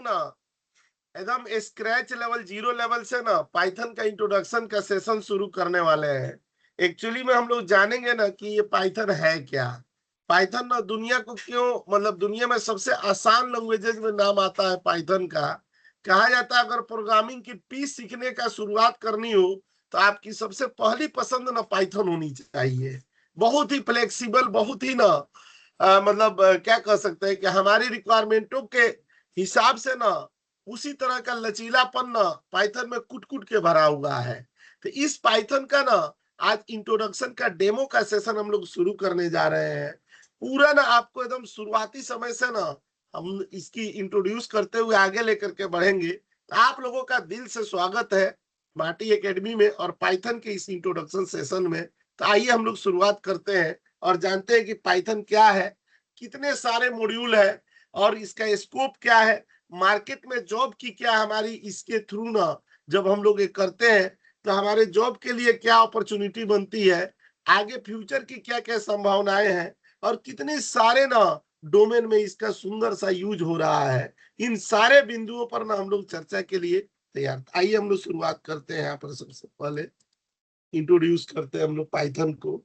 ना एकदम scratch level, zero level से ना पाइथन का इंट्रोडक्शन का सेशन शुरू करने वाले हैं। एक्चुअली में हम लोग जानेंगे ना कि ये पाइथन है क्या। पाइथन ना दुनिया को क्यों, मतलब दुनिया में सबसे आसान लैंग्वेजेस में नाम आता है पाइथन का। कहा जाता है अगर प्रोग्रामिंग की पी सीखने का शुरुआत करनी हो तो आपकी सबसे पहली पसंद ना पाइथन होनी चाहिए। बहुत ही फ्लेक्सिबल, बहुत ही ना मतलब क्या कह सकते हैं कि हमारी रिक्वायरमेंटों के हिसाब से ना उसी तरह का लचीलापन ना पाइथन में कुट कुट के भरा हुआ है। तो इस पाइथन का ना आज इंट्रोडक्शन का डेमो का सेशन हम लोग शुरू करने जा रहे हैं। पूरा ना आपको एकदम शुरुआती समय से ना हम इसकी इंट्रोड्यूस करते हुए आगे लेकर के बढ़ेंगे। तो आप लोगों का दिल से स्वागत है माटी एकेडमी में और पाइथन के इस इंट्रोडक्शन सेशन में। तो आइए हम लोग शुरुआत करते हैं और जानते हैं कि पाइथन क्या है, कितने सारे मॉड्यूल है और इसका स्कोप क्या है, मार्केट में जॉब की क्या हमारी इसके थ्रू ना जब हम लोग ये करते हैं तो हमारे जॉब के लिए क्या अपॉर्चुनिटी बनती है, आगे फ्यूचर की क्या क्या संभावनाएं हैं और कितने सारे ना डोमेन में इसका सुंदर सा यूज हो रहा है। इन सारे बिंदुओं पर ना हम लोग चर्चा के लिए तैयार। आइए हम लोग शुरुआत करते हैं। यहाँ पर सबसे पहले इंट्रोड्यूस करते हैं हम लोग पाइथन को।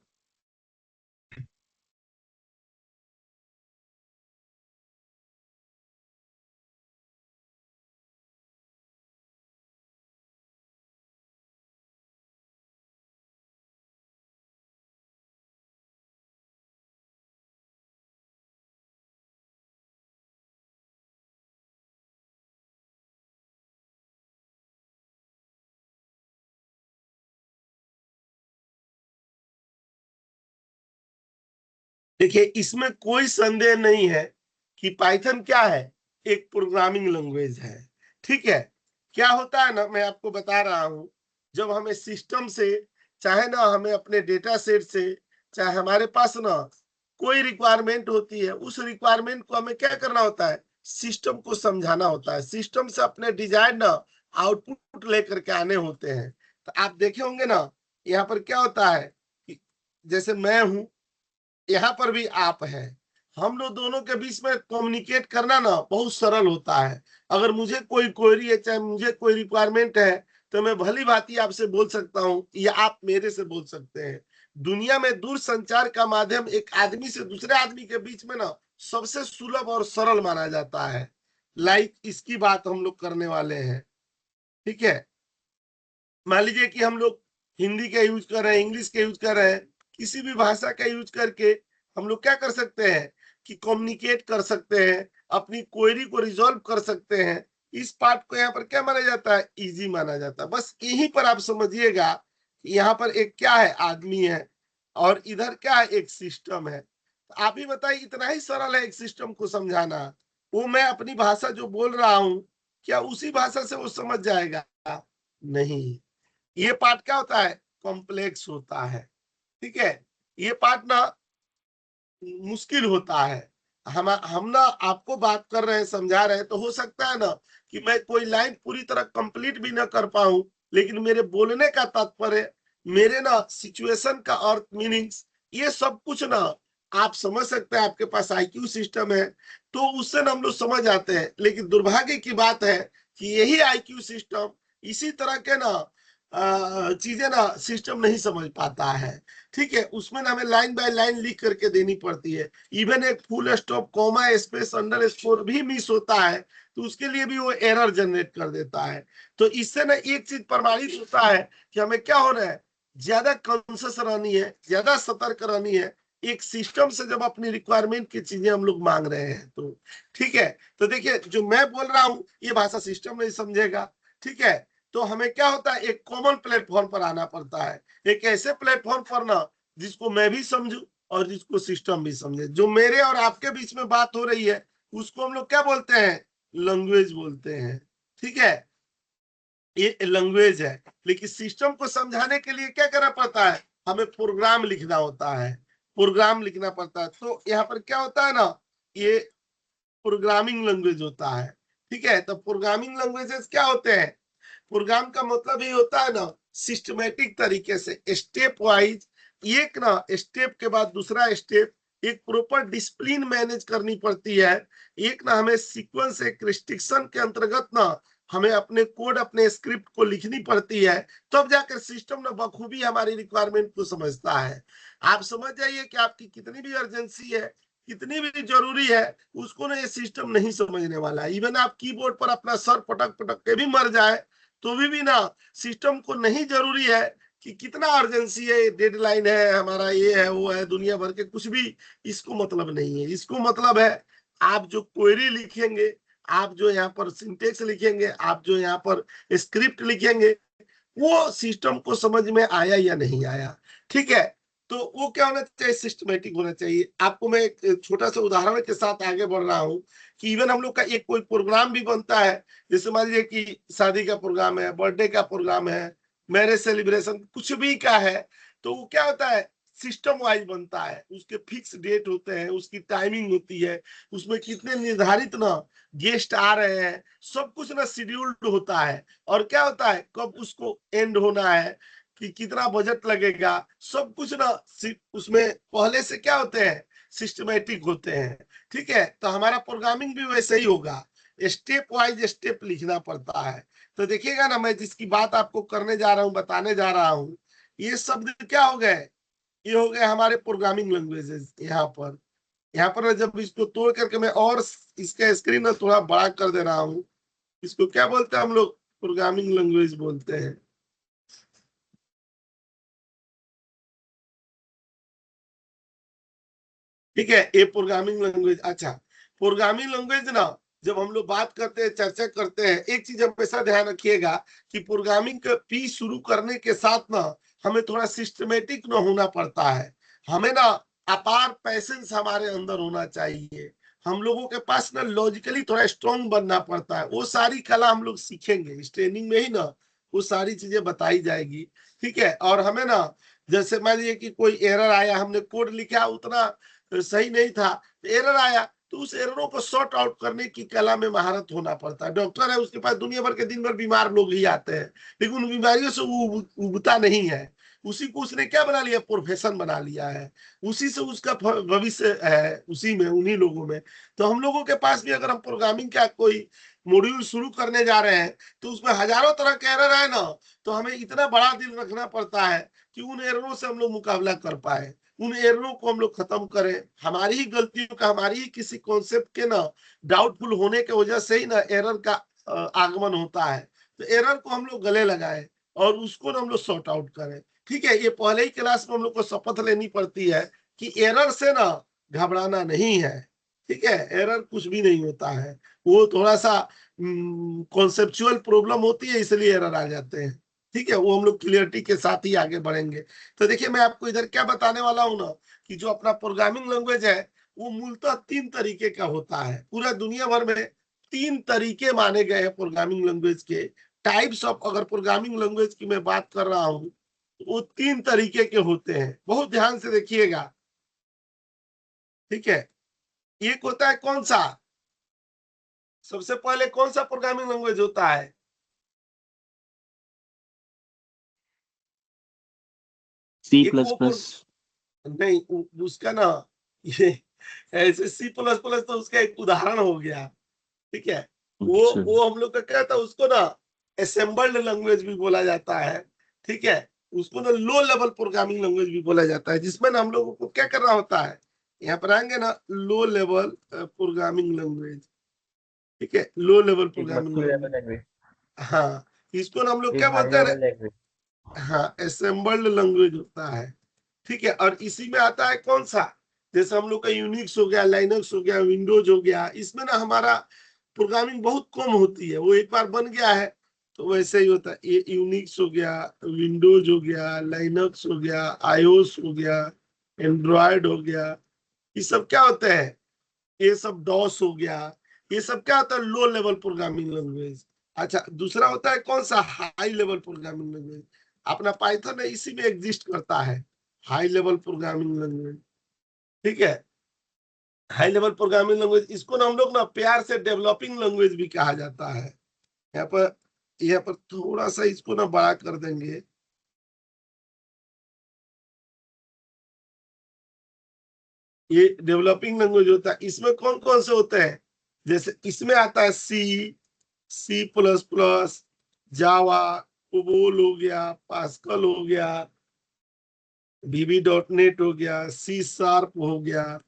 देखिए इसमें कोई संदेह नहीं है कि पाइथन क्या है, एक प्रोग्रामिंग लैंग्वेज है। ठीक है, क्या होता है ना मैं आपको बता रहा हूं, जब हमें सिस्टम से चाहे ना हमें अपने डेटा सेट से चाहे हमारे पास ना कोई रिक्वायरमेंट होती है, उस रिक्वायरमेंट को हमें क्या करना होता है, सिस्टम को समझाना होता है, सिस्टम से अपने डिजाइन ना आउटपुट लेकर के आने होते हैं। तो आप देखे होंगे ना यहाँ पर क्या होता है कि जैसे मैं हूं, यहाँ पर भी आप हैं, हम लोग दोनों के बीच में कम्युनिकेट करना ना बहुत सरल होता है। अगर मुझे कोई क्वेरी है, चाहे मुझे कोई रिक्वायरमेंट है, तो मैं भली भांति आपसे बोल सकता हूँ या आप मेरे से बोल सकते हैं। दुनिया में दूर संचार का माध्यम एक आदमी से दूसरे आदमी के बीच में ना सबसे सुलभ और सरल माना जाता है। लाइक इसकी बात हम लोग करने वाले हैं। ठीक है, मान लीजिए कि हम लोग हिंदी का यूज कर रहे हैं, इंग्लिश का यूज कर रहे हैं, किसी भी भाषा का यूज करके हम लोग क्या कर सकते हैं कि कम्युनिकेट कर सकते हैं, अपनी क्वेरी को रिजॉल्व कर सकते हैं। इस पार्ट को यहाँ पर क्या माना जाता है, इजी माना जाता है। बस यहीं पर आप समझिएगा कि यहाँ पर एक क्या है, आदमी है और इधर क्या है, एक सिस्टम है। तो आप ही बताइए, इतना ही सरल है एक सिस्टम को समझाना। वो मैं अपनी भाषा जो बोल रहा हूँ, क्या उसी भाषा से वो समझ जाएगा? नहीं, ये पार्ट क्या होता है, कॉम्प्लेक्स होता है। ठीक है, ये पार्ट ना मुश्किल होता है। हम ना आपको बात कर रहे हैं, समझा रहे हैं, तो हो सकता है ना कि मैं कोई लाइन पूरी तरह कंप्लीट भी ना कर पाऊं, लेकिन मेरे बोलने का तात्पर्य, मेरे ना सिचुएशन का अर्थ, मीनिंग्स, ये सब कुछ ना आप समझ सकते हैं। आपके पास आईक्यू सिस्टम है तो उससे ना हम लोग समझ आते हैं। लेकिन दुर्भाग्य की बात है कि यही आईक्यू सिस्टम इसी तरह के ना चीजें ना सिस्टम नहीं समझ पाता है। ठीक है, उसमें ना हमें लाइन बाय लाइन लिख करके देनी पड़ती है। इवन एक full stop, comma, space, underscore भी मिस होता है तो उसके लिए भी वो एरर जनरेट कर देता है। तो इससे ना एक चीज प्रमाणित होता है कि हमें क्या हो रहा है, ज्यादा कॉन्शियस रहनी है, ज्यादा सतर्क रहनी है एक सिस्टम से जब अपनी रिक्वायरमेंट की चीजें हम लोग मांग रहे हैं तो। ठीक है, तो देखिए जो मैं बोल रहा हूं ये भाषा सिस्टम नहीं समझेगा। ठीक है, तो हमें क्या होता है, एक कॉमन प्लेटफॉर्म पर आना पड़ता है, एक ऐसे प्लेटफॉर्म पर ना जिसको मैं भी समझूं और जिसको सिस्टम भी समझे। जो मेरे और आपके बीच में बात हो रही है उसको हम लोग क्या बोलते हैं, लैंग्वेज बोलते हैं। ठीक है, ये लैंग्वेज है। लेकिन सिस्टम को समझाने के लिए क्या करना पड़ता है, हमें प्रोग्राम लिखना होता है, प्रोग्राम लिखना पड़ता है। तो यहाँ पर क्या होता है ना, ये प्रोग्रामिंग लैंग्वेज होता है। ठीक है, तो प्रोग्रामिंग लैंग्वेजेस क्या होते हैं, प्रोग्राम का मतलब ये होता है ना सिस्टमेटिक तरीके से, स्टेप वाइज, एक ना स्टेप के बाद दूसरा स्टेप, एक प्रॉपर डिसिप्लिन मैनेज करनी पड़ती है। एक ना हमें सीक्वेंस, एक रिस्ट्रिक्शन के अंतर्गत ना हमें अपने कोड, अपने स्क्रिप्ट को लिखनी पड़ती है, तब जाकर सिस्टम ना बखूबी हमारी रिक्वायरमेंट को समझता है। आप समझ जाइए कि आपकी कितनी भी अर्जेंसी है, कितनी भी जरूरी है, उसको ना ये सिस्टम नहीं समझने वाला है। इवन आप कीबोर्ड पर अपना सर पटक पटक के भी मर जाए तो भी ना सिस्टम को नहीं जरूरी है कि कितना अर्जेंसी है, डेडलाइन है हमारा, ये है वो है, दुनिया भर के कुछ भी इसको मतलब नहीं है। इसको मतलब है आप जो क्वेरी लिखेंगे, आप जो यहाँ पर सिंटेक्स लिखेंगे, आप जो यहाँ पर स्क्रिप्ट लिखेंगे, वो सिस्टम को समझ में आया या नहीं आया। ठीक है, तो वो क्या होना चाहिए, सिस्टमेटिक होना चाहिए। आपको मैं एक छोटा सा उदाहरण के साथ आगे बढ़ रहा हूँ कि इवन हम लोग का एक कोई प्रोग्राम भी बनता है, जैसे मान लीजिए कि शादी का प्रोग्राम है, बर्थडे का प्रोग्राम है, मैरिज सेलिब्रेशन कुछ भी का है, तो वो क्या होता है, सिस्टम वाइज बनता है। उसके फिक्स डेट होते हैं, उसकी टाइमिंग होती है, उसमें कितने निर्धारित ना गेस्ट आ रहे हैं, सब कुछ ना शेड्यूल्ड होता है। और क्या होता है, कब उसको एंड होना है, कि कितना बजट लगेगा, सब कुछ ना उसमें पहले से क्या होते हैं, सिस्टमेटिक होते हैं। ठीक है, तो हमारा प्रोग्रामिंग भी वैसे ही होगा, स्टेप वाइज स्टेप लिखना पड़ता है। तो देखिएगा ना, मैं जिसकी बात आपको करने जा रहा हूँ, बताने जा रहा हूँ, ये शब्द क्या हो गए, ये हो गए हमारे प्रोग्रामिंग लैंग्वेजेस। यहाँ पर जब इसको तोड़ करके मैं और इसका स्क्रीन ना थोड़ा बड़ा कर दे रहा हूँ, इसको क्या बोलते हैं हम लोग, प्रोग्रामिंग लैंग्वेज बोलते हैं। ठीक है, ये प्रोग्रामिंग लैंग्वेज। अच्छा, प्रोग्रामिंग लैंग्वेज ना जब हम लोग बात करते हैं, चर्चा करते हैं, एक चीज हमेशा ध्यान रखिएगा कि प्रोग्रामिंग का पी शुरू करने के साथ ना हमें थोड़ा सिस्टमेटिक ना होना पड़ता है। हमें ना अपार पैसेंस हमारे अंदर होना चाहिए। हम लोगों के पास ना लॉजिकली थोड़ा स्ट्रांग बनना पड़ता है। वो सारी कला हम लोग सीखेंगे इस ट्रेनिंग में ही ना, वो सारी चीजें बताई जाएगी। ठीक है, और हमें ना जैसे मान लीजिए कि कोई एरर आया, हमने कोड लिखा उतना सही नहीं था, एरर आया, तो उस एररों को सॉर्ट आउट करने की कला में महारत होना पड़ता है। डॉक्टर है, उसके पास दुनिया भर के दिन भर बीमार लोग ही आते हैं, लेकिन उन बीमारियों से वो उबता नहीं है। उसी को उसने क्या बना लिया, प्रोफेशन बना लिया है। उसी से उसका भविष्य है, उसी में, उन्हीं लोगों में। तो हम लोगों के पास भी अगर हम प्रोग्रामिंग का कोई मॉड्यूल शुरू करने जा रहे हैं, तो उसमें हजारों तरह के एरर है ना, तो हमें इतना बड़ा दिल रखना पड़ता है कि उन एररों से हम लोग मुकाबला कर पाए, उन एररों को हम लोग खत्म करें। हमारी ही गलतियों का, हमारी ही किसी कॉन्सेप्ट के ना डाउटफुल होने की वजह से ही ना एरर का आगमन होता है। तो एरर को हम लोग गले लगाए और उसको ना हम लोग सॉर्ट आउट करें। ठीक है, ये पहले ही क्लास में हम लोग को शपथ लेनी पड़ती है कि एरर से ना घबराना नहीं है। ठीक है, एरर कुछ भी नहीं होता है, वो थोड़ा सा कॉन्सेप्चुअल प्रॉब्लम होती है, इसलिए एरर आ जाते हैं। ठीक है, वो हम लोग क्लियरिटी के साथ ही आगे बढ़ेंगे। तो देखिए, मैं आपको इधर क्या बताने वाला हूँ ना, कि जो अपना प्रोग्रामिंग लैंग्वेज है, वो मूलतः 3 तरीके का होता है। पूरा दुनिया भर में 3 तरीके माने गए हैं प्रोग्रामिंग लैंग्वेज के। टाइप्स ऑफ, अगर प्रोग्रामिंग लैंग्वेज की मैं बात कर रहा हूँ, तो वो 3 तरीके के होते हैं। बहुत ध्यान से देखिएगा। ठीक है, एक होता है कौन सा, सबसे पहले कौन सा प्रोग्रामिंग लैंग्वेज होता है, सी एक प्लस वो प्लस नहीं, उसका ना, ये ऐसे सी प्लस प्लस तो उसका एक उदाहरण हो गया। ठीक है, वो अच्छा। वो हम लोग का क्या था, उसको ना असेंबल्ड लैंग्वेज भी बोला जाता है। ठीक है, उसको ना लो लेवल प्रोग्रामिंग लैंग्वेज भी बोला जाता है, जिसमें ना हम लोगों को क्या करना होता है, यहाँ पर आएंगे ना, लो लेवल प्रोग्रामिंग लैंग्वेज। ठीक है, लो लेवल एक प्रोग्रामिंग मट्टू लेवल लैंग्वेज। लैंग्वेज, हाँ, इसको ना हम लोग क्या एक हाई बोलते हैं, लेवल लैंग्वेज। हाँ, असेंबल्ड लैंग्वेज होता है। ठीक है, और इसी में आता है कौन सा, जैसे हम लोग का यूनिक्स हो गया, लाइनक्स हो गया, विंडोज हो गया, इसमें ना हमारा प्रोग्रामिंग बहुत कम होती है। वो एक बार बन गया है तो वैसे ही होता है। ये यूनिक्स हो गया, विंडोज हो गया, लाइनक्स हो गया, आईओएस हो गया, एंड्रॉयड हो गया, ये सब क्या होते हैं, ये सब डॉस हो गया, ये सब क्या होता है, लो लेवल प्रोग्रामिंग लैंग्वेज। अच्छा, दूसरा होता है कौन सा, हाई लेवल प्रोग्रामिंग लैंग्वेज। अपना पाइथन है, इसी में एग्जिस्ट करता है, हाई लेवल प्रोग्रामिंग लैंग्वेज। ठीक है, हाई लेवल प्रोग्रामिंग लैंग्वेज, इसको ना हम लोग ना प्यार से डेवलपिंग लैंग्वेज भी कहा जाता है। यहाँ पर थोड़ा सा इसको ना बड़ा कर देंगे। ये डेवलपिंग लैंग्वेज होता है। इसमें कौन कौन से होते हैं, जैसे इसमें आता है C++, जावा, कोबोल हो गया, पास्कल हो गया, VB.NET हो गया, C# हो गया,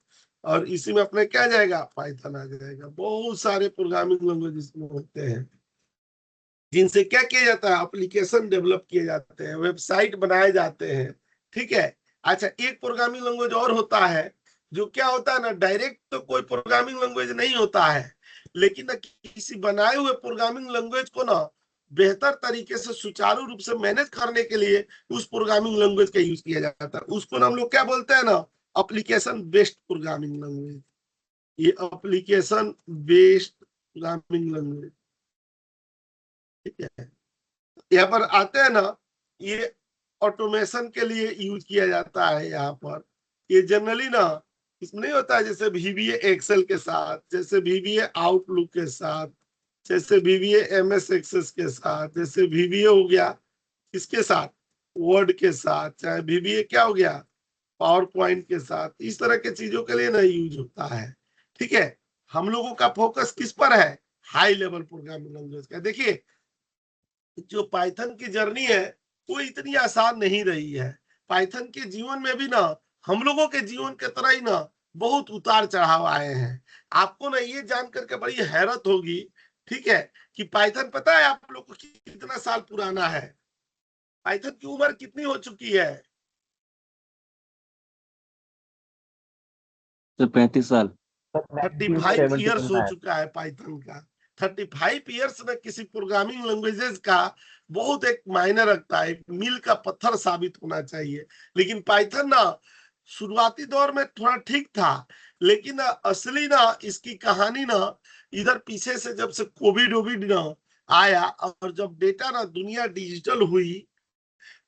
और इसी में अपने क्या जाएगा, पाइथन आ जाएगा। बहुत सारे प्रोग्रामिंग लैंग्वेज इसमें होते हैं जिनसे क्या किया जाता है, एप्लीकेशन डेवलप किए जाते हैं, वेबसाइट बनाए जाते हैं। ठीक है। अच्छा, एक प्रोग्रामिंग लैंग्वेज और होता है जो क्या होता है ना, डायरेक्ट तो कोई प्रोग्रामिंग लैंग्वेज नहीं होता है, लेकिन ना किसी बनाए हुए प्रोग्रामिंग लैंग्वेज को ना बेहतर तरीके से सुचारू रूप से मैनेज करने के लिए उस प्रोग्रामिंग लैंग्वेज का यूज किया जाता है। उसको ना हम लोग क्या बोलते हैं ना, एप्लीकेशन बेस्ड प्रोग्रामिंग लैंग्वेज। ये एप्लीकेशन बेस्ड प्रोग्रामिंग लैंग्वेज, ठीक है। यहाँ पर आते हैं ना, ये ऑटोमेशन के लिए यूज किया जाता है। यहाँ पर ये जनरली ना, इसमें नहीं होता है जैसे VBA एक्सेल के साथ, जैसे VBA आउटलुक के साथ, जैसे VBA MS एक्सेस के साथ, जैसे VBA हो गया इसके साथ, वर्ड के साथ, चाहे VBA क्या हो गया, पावर पॉइंट के साथ, इस तरह के चीजों के लिए ना यूज होता है। ठीक है। हम लोगों का फोकस किस पर है, हाई लेवल प्रोग्रामिंग लैंग्वेज का। देखिए, जो पाइथन की जर्नी है वो इतनी आसान नहीं रही है। पाइथन के जीवन में भी ना हम लोगों के जीवन के तरह ही ना बहुत उतार चढ़ाव आए हैं। आपको ना ये जान करके बड़ी हैरत होगी, ठीक है, कि पाइथन पता है आप लोग को कितना साल पुराना है, पाइथन की उम्र कितनी हो चुकी है। तो 35 साल। 35 ईयर्स हो चुका है पाइथन का। 35 ईयर्स में किसी प्रोग्रामिंग लैंग्वेजेस का बहुत एक मायने रखता है, एक मील का पत्थर साबित होना चाहिए। लेकिन पाइथन ना शुरुआती दौर में थोड़ा ठीक था, लेकिन ना असली ना इसकी कहानी ना इधर पीछे से जब से कोविड वोविड ना आया, और जब डेटा ना दुनिया डिजिटल हुई,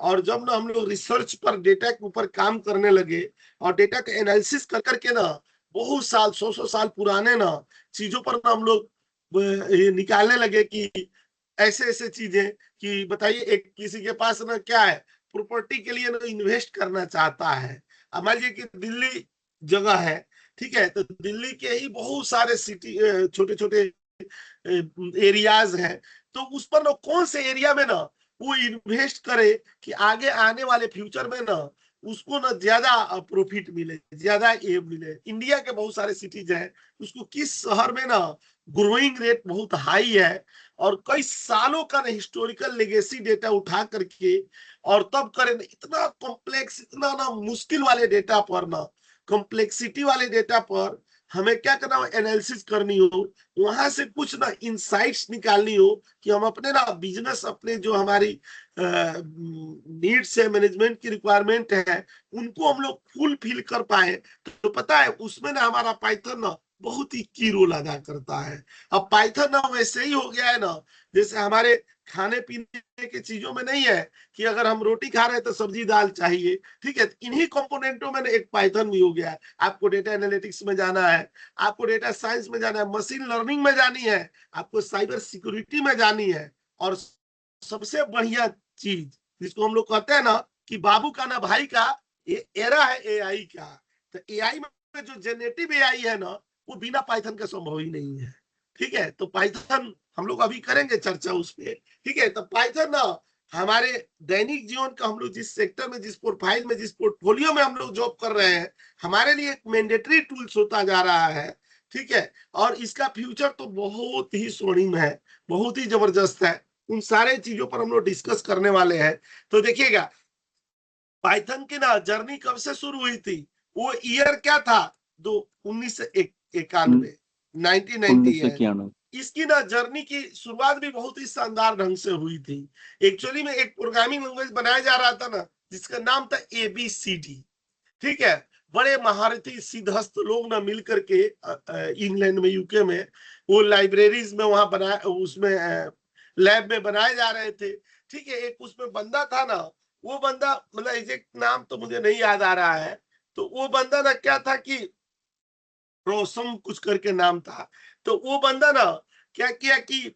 और जब ना हम लोग रिसर्च पर डेटा के ऊपर काम करने लगे और डेटा का एनालिसिस कर करके ना बहुत साल, 100 साल पुराने ना चीजों पर ना हम लोग ये निकालने लगे कि ऐसे ऐसे चीजें, कि बताइए एक किसी के पास ना क्या है, प्रॉपर्टी के लिए ना इन्वेस्ट करना चाहता है। अब मान लीजिए कि दिल्ली जगह है, ठीक है, तो दिल्ली के ही बहुत सारे सिटी, छोटे छोटे एरियाज हैं, तो उस पर ना कौन से एरिया में ना वो इन्वेस्ट करे कि आगे आने वाले फ्यूचर में ना उसको ना ज्यादा प्रॉफिट मिले, ज्यादा ये मिले। इंडिया के बहुत सारे सिटीज हैं, उसको किस शहर में ना ग्रोइंग रेट बहुत हाई है, और कई सालों का ना हिस्टोरिकल लेगेसी डेटा उठा करके और तब करें ना, इतना कॉम्प्लेक्स, इतना ना मुश्किल वाले डेटा पर ना, कॉम्प्लेक्सिटी वाले डेटा पर हमें क्या करना हो, एनालिसिस करनी हो, वहां से कुछ ना इंसाइट्स निकालनी हो कि हम अपने ना बिजनेस, अपने जो हमारी नीड्स है, मैनेजमेंट की रिक्वायरमेंट है, उनको हम लोग फुलफिल कर पाए। तो पता है उसमें ना हमारा पाइथन ना बहुत ही की रोल अदा करता है। अब पाइथन ना वैसे ही हो गया है ना, जैसे हमारे खाने पीने की चीजों में नहीं है कि अगर हम रोटी खा रहे हैं तो सब्जी दाल चाहिए, ठीक है, इन्हीं कंपोनेंटों में एक पाइथन भी हो गया है। आपको डेटा एनालिटिक्स में जाना है, आपको डेटा साइंस में जाना है, मशीन लर्निंग में जानी है, आपको साइबर सिक्योरिटी में जानी है, और सबसे बढ़िया चीज जिसको हम लोग कहते हैं ना कि बाबू का ना भाई का, ये एरा है एआई का। तो एआई में जो जेनेटिव एआई है ना, वो बिना पाइथन के संभव ही नहीं है। ठीक है, तो पाइथन हम लोग अभी करेंगे चर्चा उस पर। ठीक है, तो पाइथन ना हमारे दैनिक जीवन का, हम लोग जिस सेक्टर में, जिस प्रोफाइल में, जिस पोर्टफोलियो में हम लोग जॉब कर रहे हैं, हमारे लिए एक मैंडेटरी टूल्स होता जा रहा है। ठीक है, और इसका फ्यूचर तो बहुत ही स्वर्णिम है, बहुत ही जबरदस्त है। उन सारे चीजों पर हम लोग डिस्कस करने वाले हैं। तो देखिएगा, पाइथन की ना जर्नी कब से शुरू हुई थी, वो ईयर क्या था, 1991, 1990 है। 1991। इसकी ना जर्नी की शुरुआत भी बहुत ही शानदार ढंग से हुई थी। एक्चुअली में एक प्रोग्रामिंग लैंग्वेज बनाया जा रहा था ना, जिसका नाम था ABCD। ठीक है, बड़े महारथी सिद्धहस्त लोग ना मिल करके इंग्लैंड में, यूके में, वो लाइब्रेरीज में वहां बनाए, उसमें लैब में बनाए जा रहे थे। ठीक है, एक उसमें बंदा था ना, वो बंदा, मतलब एग्जैक्ट नाम तो मुझे नहीं याद आ रहा है, तो वो बंदा ना क्या था कि रोसम कुछ करके नाम था। तो वो बंदा ना क्या किया कि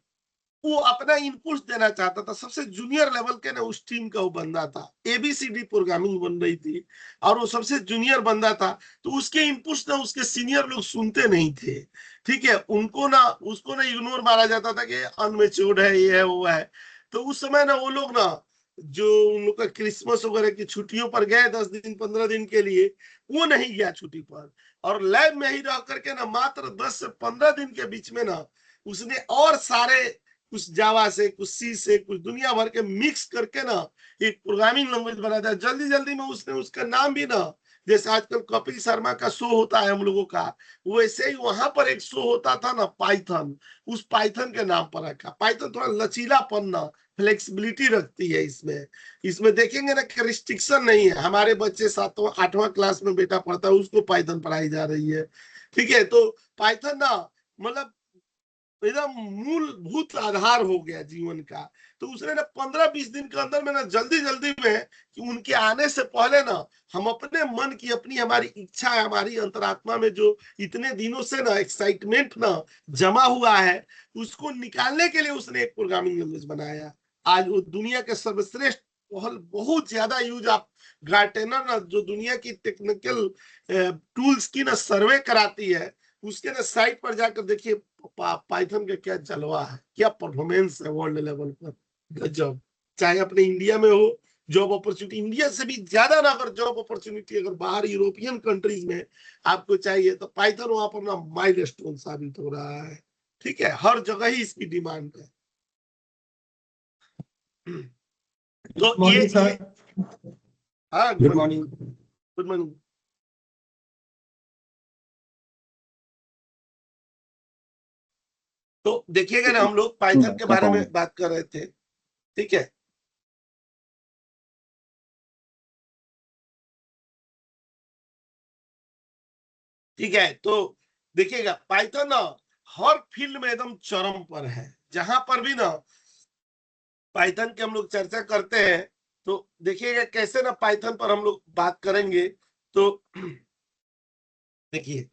वो अपना इनपुट देना चाहता था। सबसे जूनियर लेवल के ना उस टीम का वो बंदा था, एबीसीडी प्रोग्रामिंग बन रही थी और वो सबसे जूनियर बंदा था। तो उसके इनपुट्स ना उसके सीनियर लोग सुनते नहीं थे, ठीक है। उनको ना उसको ना इग्नोर मारा जाता था कि अनमेच्योर्ड है, ये है वो है। तो उस समय ना वो लोग ना जो उन लोग का क्रिसमस वगैरह की छुट्टियों पर गए 10 दिन 15 दिन के लिए, वो नहीं गया छुट्टी पर, और लैब में ही रह करके ना मात्र 10 से 15 दिन के बीच में ना उसने और सारे कुछ जावा से कुछ सी से कुछ दुनिया भर के मिक्स करके ना एक प्रोग्रामिंग लैंग्वेज बना दिया। जल्दी जल्दी में उसने उसका नाम भी ना, जैसे आजकल कपिल शर्मा का शो होता है हम लोगों का, वैसे ही वहां पर एक शो होता था ना पाइथन, उस पाइथन के नाम पर रखा। पाइथन थोड़ा लचीलापन ना, फ्लेक्सिबिलिटी रखती है इसमें। इसमें देखेंगे ना कि रिस्ट्रिक्शन नहीं है। हमारे बच्चे 7वां 8वां क्लास में बेटा पढ़ता है, उसको पाइथन पढ़ाई जा रही है, ठीक है। तो पाइथन ना मतलब एकदम मूलभूत आधार हो गया जीवन का। तो उसने ना 15-20 दिन के अंदर में ना जल्दी जल्दी में कि उनके आने से पहले ना हम अपने मन की अपनी हमारी इच्छा है, हमारी अंतरात्मा में जो इतने दिनों से ना एक्साइटमेंट ना जमा हुआ है, उसको निकालने के लिए उसने एक प्रोग्रामिंग लैंग्वेज बनाया। आज वो दुनिया के सर्वश्रेष्ठ बहुत ज्यादा यूज आप गार्टेनर ना जो दुनिया की टेक्निकल टूल्स की ना सर्वे कराती है, उसके ना साइट पर जाकर देखिए पाइथन का क्या जलवा है, क्या परफॉर्मेंस है वर्ल्ड लेवल पर। गजब। चाहे अपने इंडिया में हो जॉब अपॉर्चुनिटी, इंडिया से भी ज्यादा ना अगर जॉब अपॉर्चुनिटी अगर बाहर यूरोपियन कंट्रीज में आपको चाहिए तो पाइथन वहां पर ना माइलस्टोन साबित हो रहा है, ठीक है। हर जगह ही इसकी डिमांड है। गुड तो मॉर्निंग ये सर। हाँ, गुड मॉर्निंग। Good morning. तो देखिएगा ना हम लोग पाइथन के बारे में बात कर रहे थे, ठीक है। ठीक है, तो देखिएगा पाइथन ना हर फील्ड में एकदम चरम पर है। जहां पर भी ना पाइथन की हम लोग चर्चा करते हैं तो देखिएगा कैसे ना पाइथन पर हम लोग बात करेंगे। तो देखिए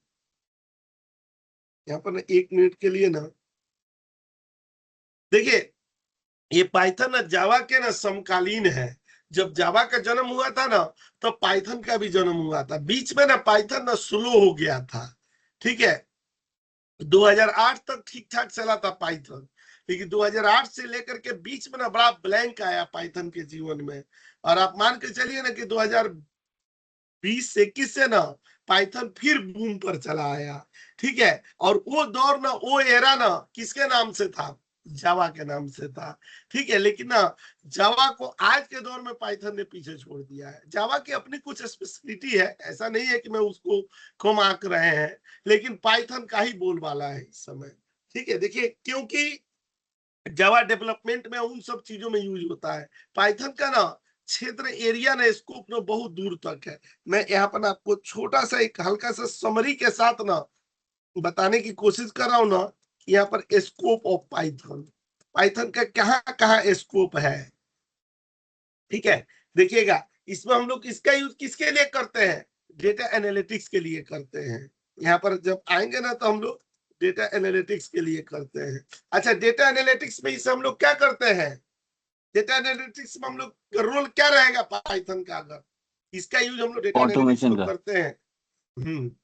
यहाँ पर ना 1 मिनट के लिए ना देखिए, ये पाइथन ना जावा के ना समकालीन है। जब जावा का जन्म हुआ था ना तो पाइथन का भी जन्म हुआ था। बीच में ना पाइथन ना स्लो हो गया था, ठीक है। 2008 तक ठीक ठाक चला था पाइथन, लेकिन 2008 से लेकर के बीच में ना बड़ा ब्लैंक आया पाइथन के जीवन में। और आप मान के चलिए ना कि 2020 से 21 से ना पाइथन फिर बूम पर चला आया, ठीक है। और वो दौर ना वो एरा ना किसके नाम से था, जावा के नाम से था, ठीक है। लेकिन ना जावा को आज के दौर में पाइथन ने पीछे छोड़ दिया है। जावा की अपनी कुछ स्पेसिफिसिटी है, ऐसा नहीं है कि मैं उसको कम आंक रहे हैं, लेकिन पाइथन का ही बोलबाला है इस समय, ठीक है। देखिए क्योंकि जावा डेवलपमेंट में उन सब चीजों में यूज होता है। पाइथन का ना क्षेत्र एरिया ना स्कोप ना बहुत दूर तक है। मैं यहाँ पर आपको छोटा सा एक हल्का सा समरी के साथ ना बताने की कोशिश कर रहा हूँ ना कि यहाँ पर स्कोप ऑफ पाइथन, पाइथन का कहाँ कहाँ स्कोप है, ठीक है। देखिएगा इसमें हम लोग इसका यूज किसके लिए करते हैं, डेटा एनालिटिक्स के लिए करते हैं। यहाँ पर जब आएंगे ना तो हम लोग डेटा एनालिटिक्स के लिए करते हैं। अच्छा, डेटा एनालिटिक्स में इसे हम लोग क्या करते हैं, डेटा एनालिटिक्स में हम लोग का रोल क्या रहेगा पाइथन का, अगर इसका यूज हम लोग डेटा एनालिटिक्स ऑटोमेशन में का। करते हैं।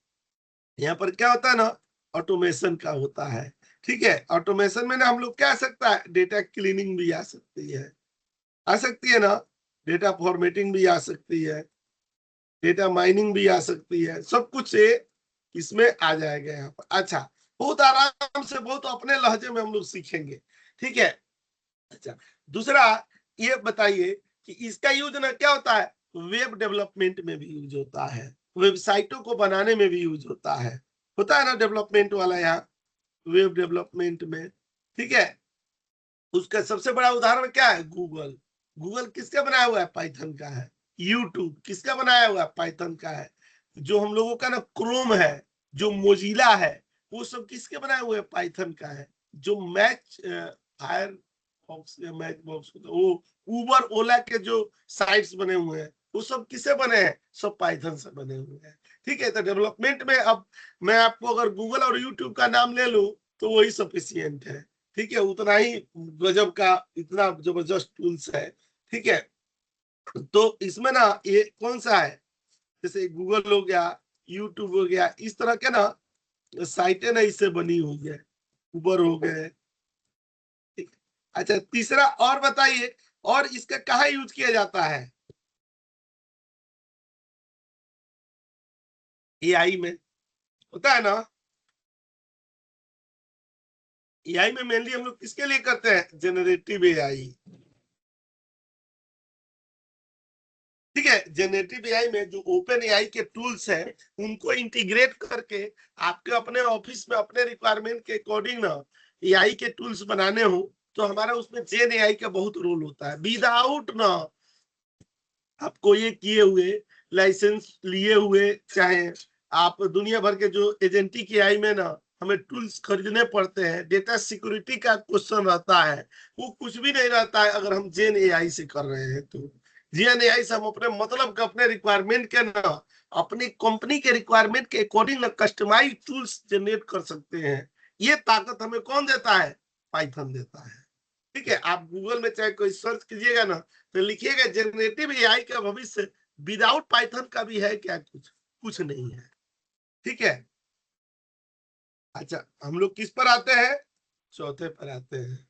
यहाँ पर क्या होता है ना, ऑटोमेशन का होता है, ठीक है। ऑटोमेशन में ना हम लोग क्या आ सकता है, डेटा क्लीनिंग भी आ सकती है, आ सकती है ना, डेटा फॉर्मेटिंग भी आ सकती है, डेटा माइनिंग भी आ सकती है, सब कुछ ये इसमें आ जाएगा यहाँ पर। अच्छा, बहुत आराम से बहुत अपने लहजे में हम लोग सीखेंगे, ठीक है। अच्छा, दूसरा ये बताइए कि इसका यूज ना क्या होता है, वेब डेवलपमेंट में भी यूज होता है, वेबसाइटों को बनाने में भी यूज होता है ना डेवलपमेंट वाला यहाँ, वेब डेवलपमेंट में, ठीक है। उसका सबसे बड़ा उदाहरण क्या है, गूगल। गूगल किसका बनाया हुआ है, पाइथन का है। यूट्यूब किसका बनाया हुआ है, पाइथन का है। जो हम लोगों का ना क्रोम है, जो मोजिला है, वो सब किसके बनाए हुए हैं, पाइथन का है। जो मैच फायर बॉक्स या मैच बॉक्स वो उबर ओला के जो साइट्स बने हुए हैं वो सब किसे बने हैं, सब पाइथन से बने हुए हैं, ठीक है। तो डेवलपमेंट में अब मैं आपको अगर गूगल और यूट्यूब का नाम ले लूं तो वही सफिशियंट है, ठीक है, उतना ही गजब का, इतना जबरदस्त टूल्स है। ठीक है, तो इसमें ना ये कौन सा है, जैसे गूगल हो गया, यूट्यूब हो गया, इस तरह के ना साइटें ना इससे बनी हुई है, उबर हो गए। ठीक है। अच्छा, तीसरा और बताइए, और इसका कहाँ यूज किया जाता है? एआई में होता है ना। एआई में मेनली हम लोग किसके लिए करते हैं? Generative AI. ठीक है, जनरेटिव एआई में जो ओपन एआई के टूल्स हैं उनको इंटीग्रेट करके आपके अपने ऑफिस में अपने रिक्वायरमेंट के अकॉर्डिंग ना एआई के टूल्स बनाने हो, तो हमारा उसमें जेन एआई का बहुत रोल होता है। विदाउट ना आपको ये किए हुए, लाइसेंस लिए हुए, चाहे आप दुनिया भर के जो एजेंटिक एआई में ना हमें टूल्स खरीदने पड़ते हैं, डेटा सिक्योरिटी का क्वेश्चन रहता है, वो कुछ भी नहीं रहता है अगर हम जेन एआई से कर रहे हैं। तो जेन एआई से हम अपने मतलब के, अपने रिक्वायरमेंट के ना, अपनी कंपनी के रिक्वायरमेंट के अकॉर्डिंग ना कस्टमाइज टूल्स जनरेट कर सकते हैं। ये ताकत हमें कौन देता है? पाइथन देता है। ठीक है, आप गूगल में चाहे कोई सर्च कीजिएगा ना, तो लिखिएगा जनरेटिव एआई का भविष्य विदाउट पाइथन का भी है क्या? कुछ कुछ नहीं है। ठीक है। अच्छा, हम लोग किस पर आते हैं? चौथे पर आते हैं।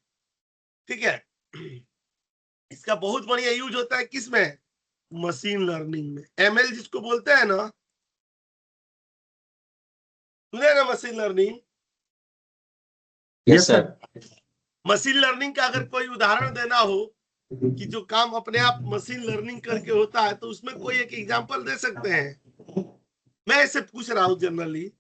ठीक है, इसका बहुत बढ़िया यूज होता है किसमें? मशीन लर्निंग में, एमएल जिसको बोलते हैं ना, सुने ना machine learning? Yes sir. Machine learning का अगर कोई उदाहरण देना हो कि जो काम अपने आप मशीन लर्निंग करके होता है, तो उसमें कोई एक एग्जांपल दे सकते हैं? मैं ऐसे पूछ रहा हूं जनरली।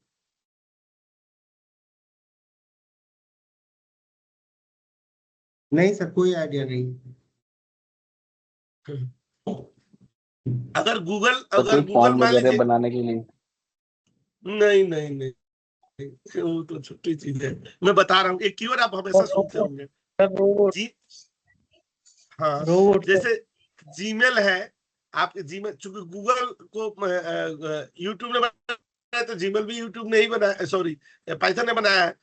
नहीं सर, कोई आइडिया नहीं। अगर गूगल, तो अगर कोई गूगल फॉर्म मान वगैरह लीजिए, बनाने के लिए? नहीं नहीं नहीं, वो तो छोटी चीज है। मैं बता रहा हूँ, एक कीवर्ड आप हमेशा सुनते होंगे, रोबोट। जी। हाँ, रोबोट सर। जैसे जीमेल है, आप जीमेल, चूंकि गूगल को यूट्यूब ने बनाया, तो जीमेल भी यूट्यूब ने ही बनाया, सॉरी पाइथन ने बनाया है।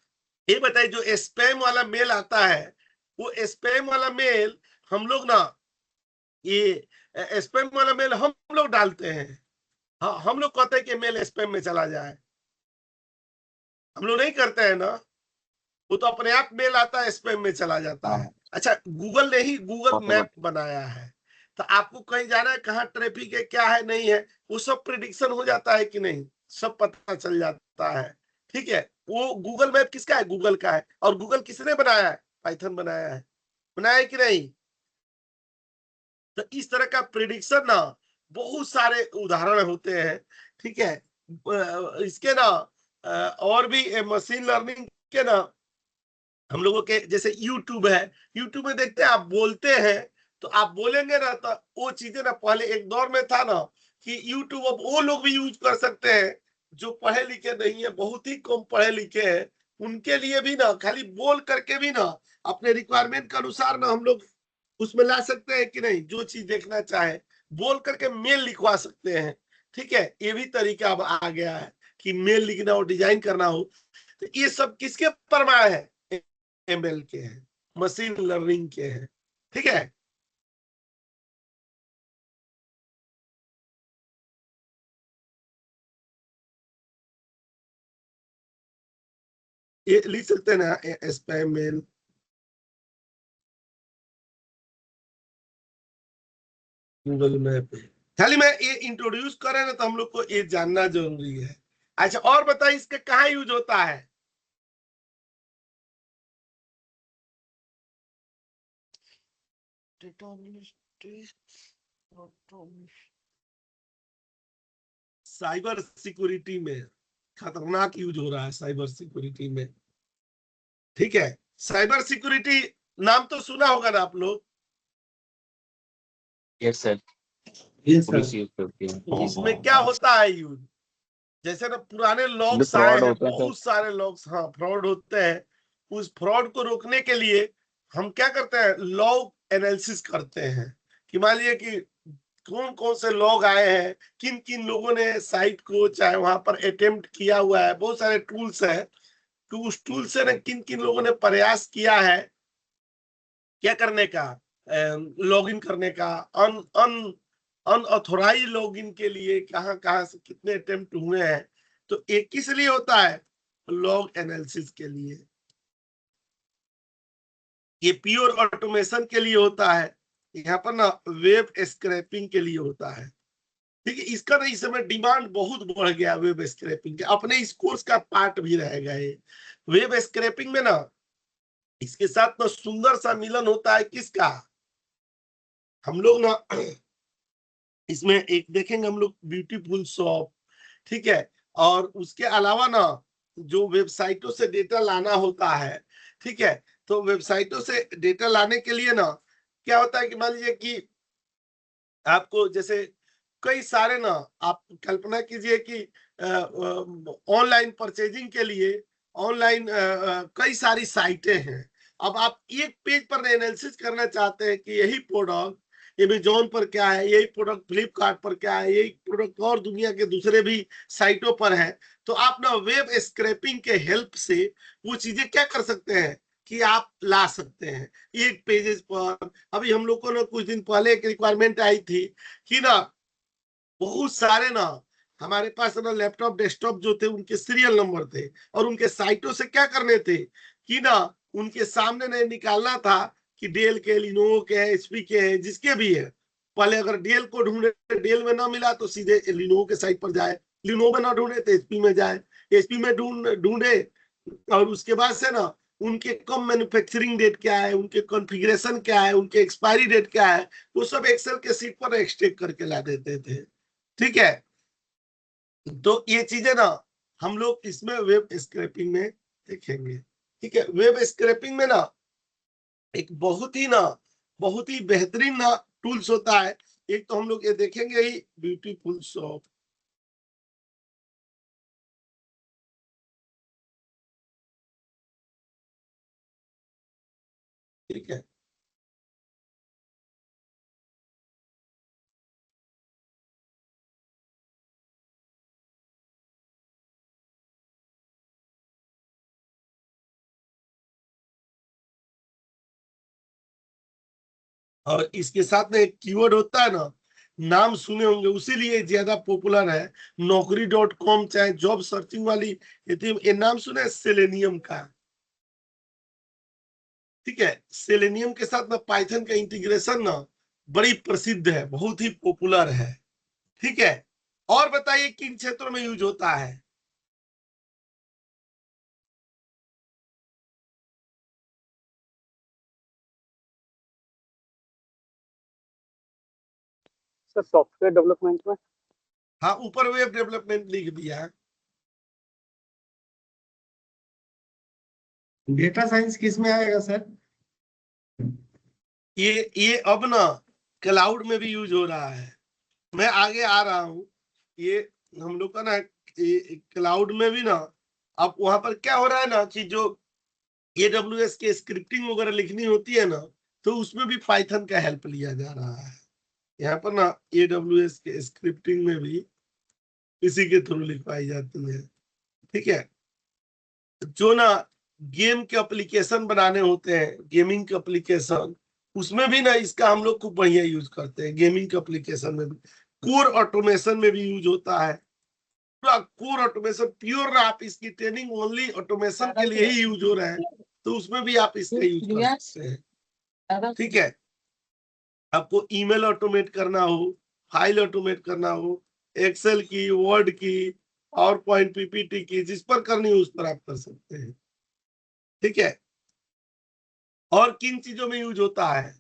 ये बताइए, जो स्पैम वाला मेल आता है, वो स्पैम वाला मेल हम लोग ना, ये स्पैम वाला मेल हम लोग डालते हैं। हाँ, हम लोग कहते हैं कि मेल स्पैम में चला जाए, हम लोग नहीं करते हैं ना। वो तो अपने आप मेल आता है, स्पैम में चला जाता है। हाँ, अच्छा, गूगल ने ही गूगल मैप ऑटोमेटिक। बनाया है, तो आपको कहीं जाना है, कहाँ ट्रैफिक है, क्या है, नहीं है, वो सब प्रिडिक्शन हो जाता है कि नहीं, सब पता चल जाता है। ठीक है, वो गूगल मैप किसका है? गूगल का है। और गूगल किसने बनाया है? पाइथन बनाया है। बनाया है कि नहीं? तो इस तरह का प्रिडिक्शन ना बहुत सारे उदाहरण होते हैं। ठीक है, इसके ना और भी मशीन लर्निंग के ना, हम लोगों के जैसे यूट्यूब है, यूट्यूब में देखते हैं, आप बोलते हैं तो आप बोलेंगे ना, तो वो चीजें ना, पहले एक दौर में था ना कि यूट्यूब अब वो लोग भी यूज कर सकते हैं जो पढ़े लिखे नहीं है, बहुत ही कम पढ़े लिखे हैं। उनके लिए भी ना, खाली बोल करके भी ना अपने रिक्वायरमेंट के अनुसार ना हम लोग उसमें ला सकते हैं कि नहीं, जो चीज देखना चाहे बोल करके मेल लिखवा सकते हैं। ठीक है, ये भी तरीका अब आ गया है कि मेल लिखना हो, डिजाइन करना हो। तो ये सब किसके परमाण है? एमएल के हैं, मशीन लर्निंग के हैं। ठीक है, ये लिख सकते हैं ना, स्पैम मेल, गूगल मैप। खाली मैं ये इंट्रोड्यूस करें ना, तो हम लोग को ये जानना जरूरी है। अच्छा, और बताइए इसका कहाँ यूज होता है? साइबर सिक्योरिटी में खतरनाक यूज हो रहा है, साइबर सिक्योरिटी में। ठीक है, साइबर सिक्योरिटी नाम तो सुना होगा ना आप लोग। Yes sir, yes sir. Police use करती है। इसमें क्या होता है यूज? जैसे ना पुराने जो लॉग्स आए फ्रॉड हैं, होते हैं सर। बहुत सारे लॉग्स, हाँ, फ्रॉड होते हैं। उस फ्रॉड को रोकने के लिए हम क्या करते हैं? लॉग एनालिसिस करते हैं कि मान लीजिए कि कौन कौन से लोग आए हैं, किन किन लोगों ने साइट को चाहे वहां पर अटेम्प्ट किया हुआ है, बहुत सारे टूल्स हैं। कि उस टूल से ना किन किन लोगों ने प्रयास किया है क्या करने का, लॉगिन करने का, अन अन अनऑथोराइज लॉगिन के लिए कहाँ कहाँ से कितने अटेम्प्ट हुए हैं। तो एक किस लिए होता है, लॉग एनालिसिस के लिए। ये प्योर ऑटोमेशन के लिए होता है, यहाँ पर ना वेब स्क्रैपिंग के लिए होता है। ठीक है, इसका ना इस समय डिमांड बहुत बढ़ गया वेब स्क्रैपिंग के, अपने इस कोर्स का पार्ट भी रहेगा ये। वेब स्क्रैपिंग में ना इसके साथ ना सुंदर सा मिलन होता है किसका, हम लोग ना इसमें एक देखेंगे हम लोग ब्यूटीफुल शॉप, ठीक है। और उसके अलावा ना जो वेबसाइटों से डेटा लाना होता है, ठीक है, तो वेबसाइटों से डेटा लाने के लिए ना क्या होता है कि मान लीजिए कि आपको जैसे कई सारे ना, आप कल्पना कीजिए कि ऑनलाइन परचेजिंग के लिए ऑनलाइन कई सारी साइटें हैं। अब आप एक पेज पर एनालिसिस करना चाहते हैं कि यही प्रोडक्ट अमेजोन पर क्या है, यही प्रोडक्ट फ्लिपकार्ट पर क्या है, यही प्रोडक्ट और दुनिया के दूसरे भी साइटों पर है। तो आप ना वेब स्क्रैपिंग के हेल्प से वो चीजें क्या कर सकते हैं कि आप ला सकते हैं एक पेजेस पर। अभी हम लोग को ना कुछ दिन पहले एक रिक्वायरमेंट आई थी कि ना बहुत सारे ना हमारे पास ना लैपटॉप डेस्कटॉप जो थे उनके सीरियल नंबर थे, और उनके साइटों से क्या करने थे कि ना उनके सामने नहीं निकालना था कि डेल के, लिनोवो के हैं, एचपी के हैं, जिसके भी है। पहले अगर डेल को ढूंढे, डेल में ना मिला तो सीधे लिनोवो के साइट पर जाए, लिनोवो में ना ढूंढे तो एचपी में जाए, एचपी में ढूंढे, और उसके बाद से ना उनके कम मैन्युफैक्चरिंग डेट क्या है, उनके कॉन्फ़िगरेशन क्या है, उनके एक्सपायरी डेट क्या है, वो सब एक्सेल के सीट पर एक्सट्रैक्ट करके ला देते थे। ठीक है, तो ये चीजें ना हम लोग इसमें वेब स्क्रैपिंग में देखेंगे। ठीक है, वेब स्क्रैपिंग में ना एक बहुत ही बेहतरीन ना टूल्स होता है। एक तो हम लोग ये देखेंगे ही ब्यूटीफुल शॉप, ठीक है। और इसके साथ में एक कीवर्ड होता है ना, नाम सुने होंगे, उसीलिए ज्यादा पॉपुलर है। नौकरी.com चाहे जॉब सर्चिंग वाली ये नाम सुने सेलेनियम का। ठीक है, सेलेनियम के साथ ना पाइथन का इंटीग्रेशन ना बड़ी प्रसिद्ध है, बहुत ही पॉपुलर है। ठीक है, और बताइए किन क्षेत्रों में यूज होता है। सर सॉफ्टवेयर डेवलपमेंट में। हाँ, ऊपर वेब डेवलपमेंट लिख दिया है। डेटा साइंस किस में आएगा सर? ये अब ना क्लाउड में भी यूज हो रहा है। मैं आगे आ रहा हूँ। ये हम लोग का ना क्लाउड में भी ना, अब वहां पर क्या हो रहा है ना कि जो AWS के स्क्रिप्टिंग वगैरह लिखनी होती है ना, तो उसमें भी पाइथन का हेल्प लिया जा रहा है। यहाँ पर ना AWS के स्क्रिप्टिंग में भी इसी के थ्रू लिखवाई जाती है। ठीक है, जो ना गेम के एप्लीकेशन बनाने होते हैं, गेमिंग के एप्लीकेशन, उसमें भी ना इसका हम लोग खूब बढ़िया यूज करते हैं। गेमिंग के एप्लीकेशन में भी, कोर ऑटोमेशन में भी यूज होता है। पूरा कोर ऑटोमेशन प्योर, आप इसकी ट्रेनिंग ओनली ऑटोमेशन के लिए ही यूज हो रहा है, तो उसमें भी आप इसका यूज कर सकते हैं। ठीक है, आपको ईमेल ऑटोमेट करना हो, फाइल ऑटोमेट करना हो, एक्सेल की, वर्ड की, और पॉइंट पीपीटी की, जिस पर करनी हो उस पर आप कर सकते हैं। ठीक है, और किन चीजों में यूज होता है,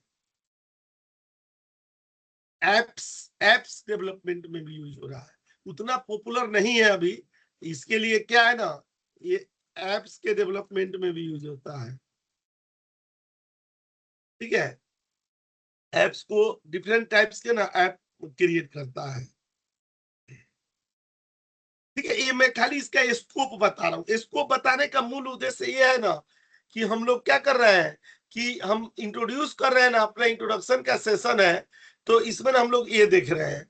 एप्स एप्स डेवलपमेंट में भी यूज हो रहा है। उतना पॉपुलर नहीं है अभी, इसके लिए क्या है ना, ये एप्स के डेवलपमेंट में भी यूज होता है। ठीक है, एप्स को डिफरेंट टाइप्स के ना ऐप क्रिएट करता है। ठीक है, ये मैं खाली इसका स्कोप बता रहा हूँ। स्कोप बताने का मूल उद्देश्य ये है ना कि हम लोग क्या कर रहे हैं कि हम इंट्रोड्यूस कर रहे हैं ना, अपना इंट्रोडक्शन का सेशन है, तो इसमें हम लोग ये देख रहे हैं,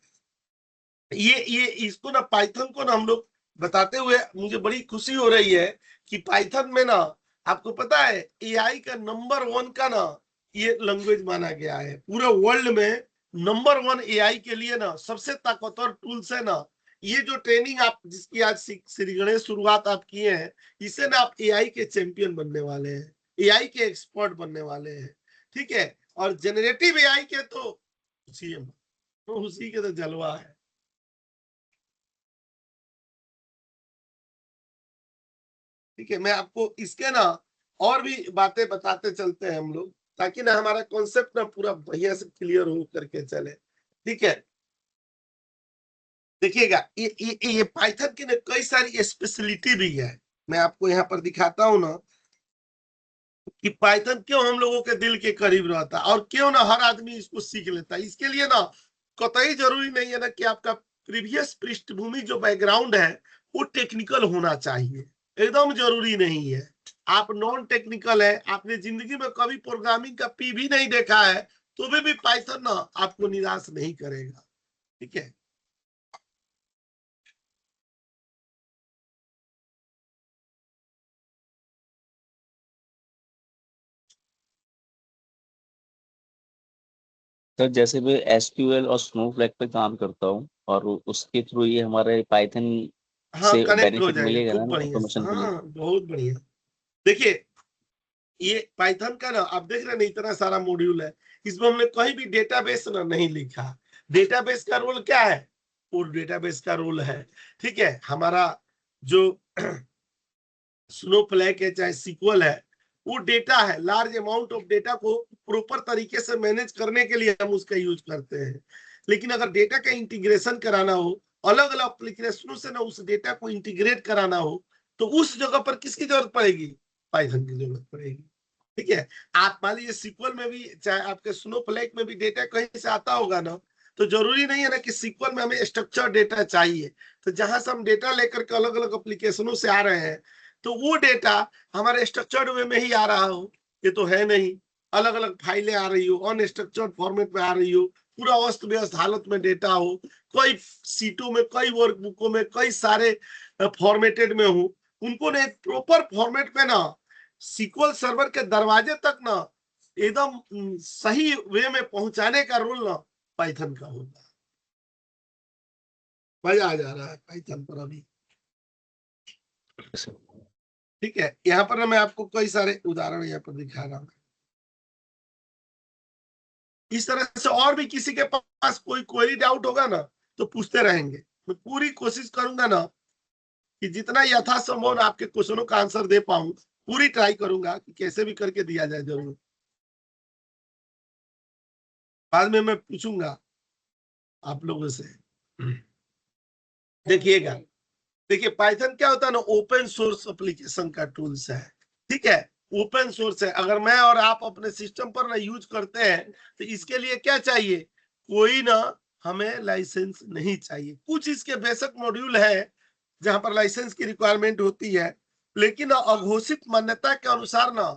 ये इसको ना पाइथन को ना हम लोग बताते हुए मुझे बड़ी खुशी हो रही है कि पाइथन में ना, आपको पता है एआई का नंबर 1 का ना ये लैंग्वेज माना गया है पूरे वर्ल्ड में। नंबर 1 एआई के लिए ना सबसे ताकतवर टूल्स है ना, ये जो ट्रेनिंग आप जिसकी आज श्री गणेश शुरुआत आप किए हैं, इससे ना आप एआई के चैंपियन बनने वाले हैं, एआई के एक्सपर्ट बनने वाले हैं। ठीक है, और जनरेटिव एआई के तो उसी के तो जलवा है। ठीक है, मैं आपको इसके ना और भी बातें बताते चलते हैं हम लोग, ताकि ना हमारा कॉन्सेप्ट ना पूरा बढ़िया से क्लियर हो करके चले। ठीक है, देखिएगा ये पाइथन की ना कई सारी स्पेशलिटी भी है। मैं आपको यहाँ पर दिखाता हूँ ना कि पाइथन क्यों हम लोगों के दिल के करीब रहता है और क्यों ना हर आदमी इसको सीख लेता है। इसके लिए ना कतई जरूरी नहीं है ना कि आपका प्रीवियस पृष्ठभूमि जो बैकग्राउंड है वो टेक्निकल होना चाहिए, एकदम जरूरी नहीं है। आप नॉन टेक्निकल है, आपने जिंदगी में कभी प्रोग्रामिंग का पी भी नहीं देखा है, तो भी पाइथन ना आपको निराश नहीं करेगा। ठीक है, सर जैसे मैं एसक्यूएल और स्नोफ्लेक पे काम करता हूँ और उसके थ्रू ये हमारे पाइथन हाँ से कनेक्ट हो बेनिफिट जाएंगे, मिलेगा खूब ना बढ़िया। ऑटोमेशन के लिए। हाँ बहुत बढ़िया। देखिए ये पाइथन का ना आप देख रहे हैं इतना सारा मॉड्यूल है, इसमें हमने कहीं भी डेटाबेस ना नहीं लिखा। डेटाबेस का रोल क्या है, वो डेटाबेस का रोल है, ठीक है, हमारा जो स्नोफ्लैक है चाहे सीक्वल है, वो डेटा है, लार्ज अमाउंट ऑफ डेटा को प्रॉपर तरीके से मैनेज करने के लिए हम उसका यूज करते हैं। लेकिन अगर डेटा का इंटीग्रेशन कराना हो, अलग अलग एप्लीकेशनों से ना उस डेटा को इंटीग्रेट कराना हो, तो उस जगह पर किसकी जरूरत पड़ेगी, पाइथन की जरूरत पड़ेगी। ठीक है, आप मान लीजिए सीक्वल में भी चाहे आपके स्नोफ्लैक में भी डेटा कहीं से आता होगा ना, तो जरूरी नहीं है ना कि सीक्वल में हमें स्ट्रक्चर डेटा चाहिए। तो जहां से हम डेटा लेकर के अलग अलग एप्लीकेशनों से आ रहे हैं, तो वो डेटा हमारे स्ट्रक्चर्ड वे में ही आ रहा हो, ये तो है नहीं। अलग अलग फाइलें आ रही हो, अनस्ट्रक्चर्ड फॉर्मेट में आ रही हो, पूरा अस्त व्यस्त हालत में डेटा हो, कई सीटों में, कई वर्कबुकों में, कई सारे फॉर्मेटेड में हो, उनको ना एक प्रॉपर फॉर्मेट में ना सीक्वल सर्वर के दरवाजे तक ना एकदम सही वे में पहुंचाने का रोल ना पाइथन का होता है। मजा आ जा रहा है पाइथन पर अभी। ठीक है, यहाँ पर मैं आपको कई सारे उदाहरण यहाँ पर दिखा रहा हूँ। इस तरह से और भी किसी के पास कोई क्वेरी डाउट होगा ना तो पूछते रहेंगे। मैं पूरी कोशिश करूंगा ना कि जितना यथासंभव आपके क्वेश्चनों का आंसर दे पाऊं, पूरी ट्राई करूंगा कि कैसे भी करके दिया जाए। जरूर बाद में मैं पूछूंगा आप लोगों से। देखिएगा, देखिए पाइथन क्या होता है ना, ओपन सोर्स एप्लीकेशन का टूल्स है। ठीक है, ओपन सोर्स है। अगर मैं और आप अपने सिस्टम पर ना यूज करते हैं तो इसके लिए क्या चाहिए, कोई ना हमें लाइसेंस नहीं चाहिए। कुछ इसके बेसिक मॉड्यूल है जहां पर लाइसेंस की रिक्वायरमेंट होती है, लेकिन अघोषित मान्यता के अनुसार ना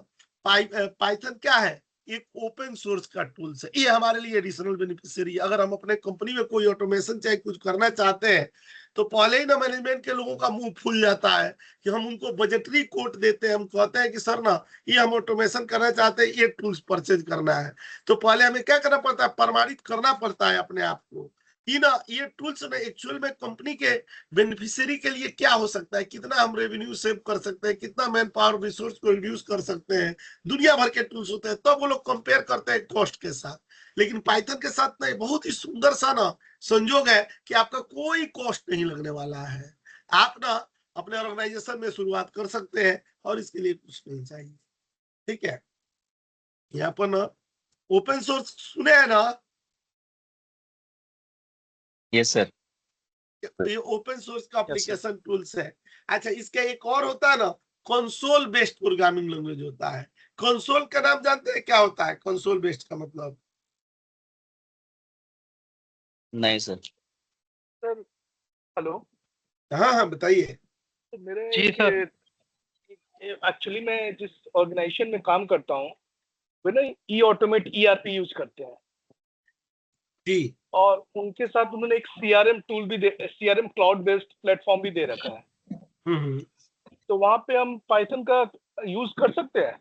पाइथन क्या है, एक ओपन सोर्स का टूल्स है। ये हमारे लिए एडिशनल बेनिफिशियरी। अगर हम अपने कंपनी में कोई ऑटोमेशन चाहे कुछ करना चाहते हैं, तो पहले ही ना मैनेजमेंट के लोगों का मुंह फूल जाता है कि हम उनको बजटरी कोट देते हैं, हम कहते हैं कि सर ना ये हम ऑटोमेशन करना चाहते हैं, ये टूल्स परचेज करना है। तो पहले हमें क्या करना पड़ता है, प्रमाणित करना पड़ता है अपने आप को कि ना ये टूल्स ना एक्चुअल में कंपनी के बेनिफिशियरी के लिए क्या हो सकता है, कितना हम रेवेन्यू सेव कर सकते हैं, कितना मैन पावर रिसोर्स को रिड्यूस कर सकते हैं। दुनिया भर के टूल्स होते हैं, तब वो लोग कंपेयर करते हैं कॉस्ट के साथ। लेकिन पाइथन के साथ ना बहुत ही सुंदर सा ना संजोग है कि आपका कोई कॉस्ट नहीं लगने वाला है। आप ना अपने ऑर्गेनाइजेशन में शुरुआत कर सकते हैं और इसके लिए कुछ नहीं चाहिए। ठीक है, यहाँ पर ना ओपन सोर्स सुने हैं ना, यस सर। ये ओपन सोर्स का एप्लीकेशन टूल्स है। अच्छा, इसका एक और होता है ना, कंसोल बेस्ड प्रोग्रामिंग लैंग्वेज होता है। कंसोल का नाम जानते हैं क्या होता है, कंसोल बेस्ड का मतलब? नहीं सर। Sir hello. हाँ हाँ बताइए। तो मेरे जी सर। एक्चुअली मैं जिस ऑर्गेनाइजेशन में काम करता हूँ वो ना ई ऑटोमेट ईआरपी यूज करते हैं। जी। और उनके साथ उन्होंने एक सीआरएम टूल भी सीआरएम क्लाउड बेस्ड प्लेटफॉर्म भी दे रखा है। हम्म। तो वहां पे हम पाइथन का यूज कर सकते हैं।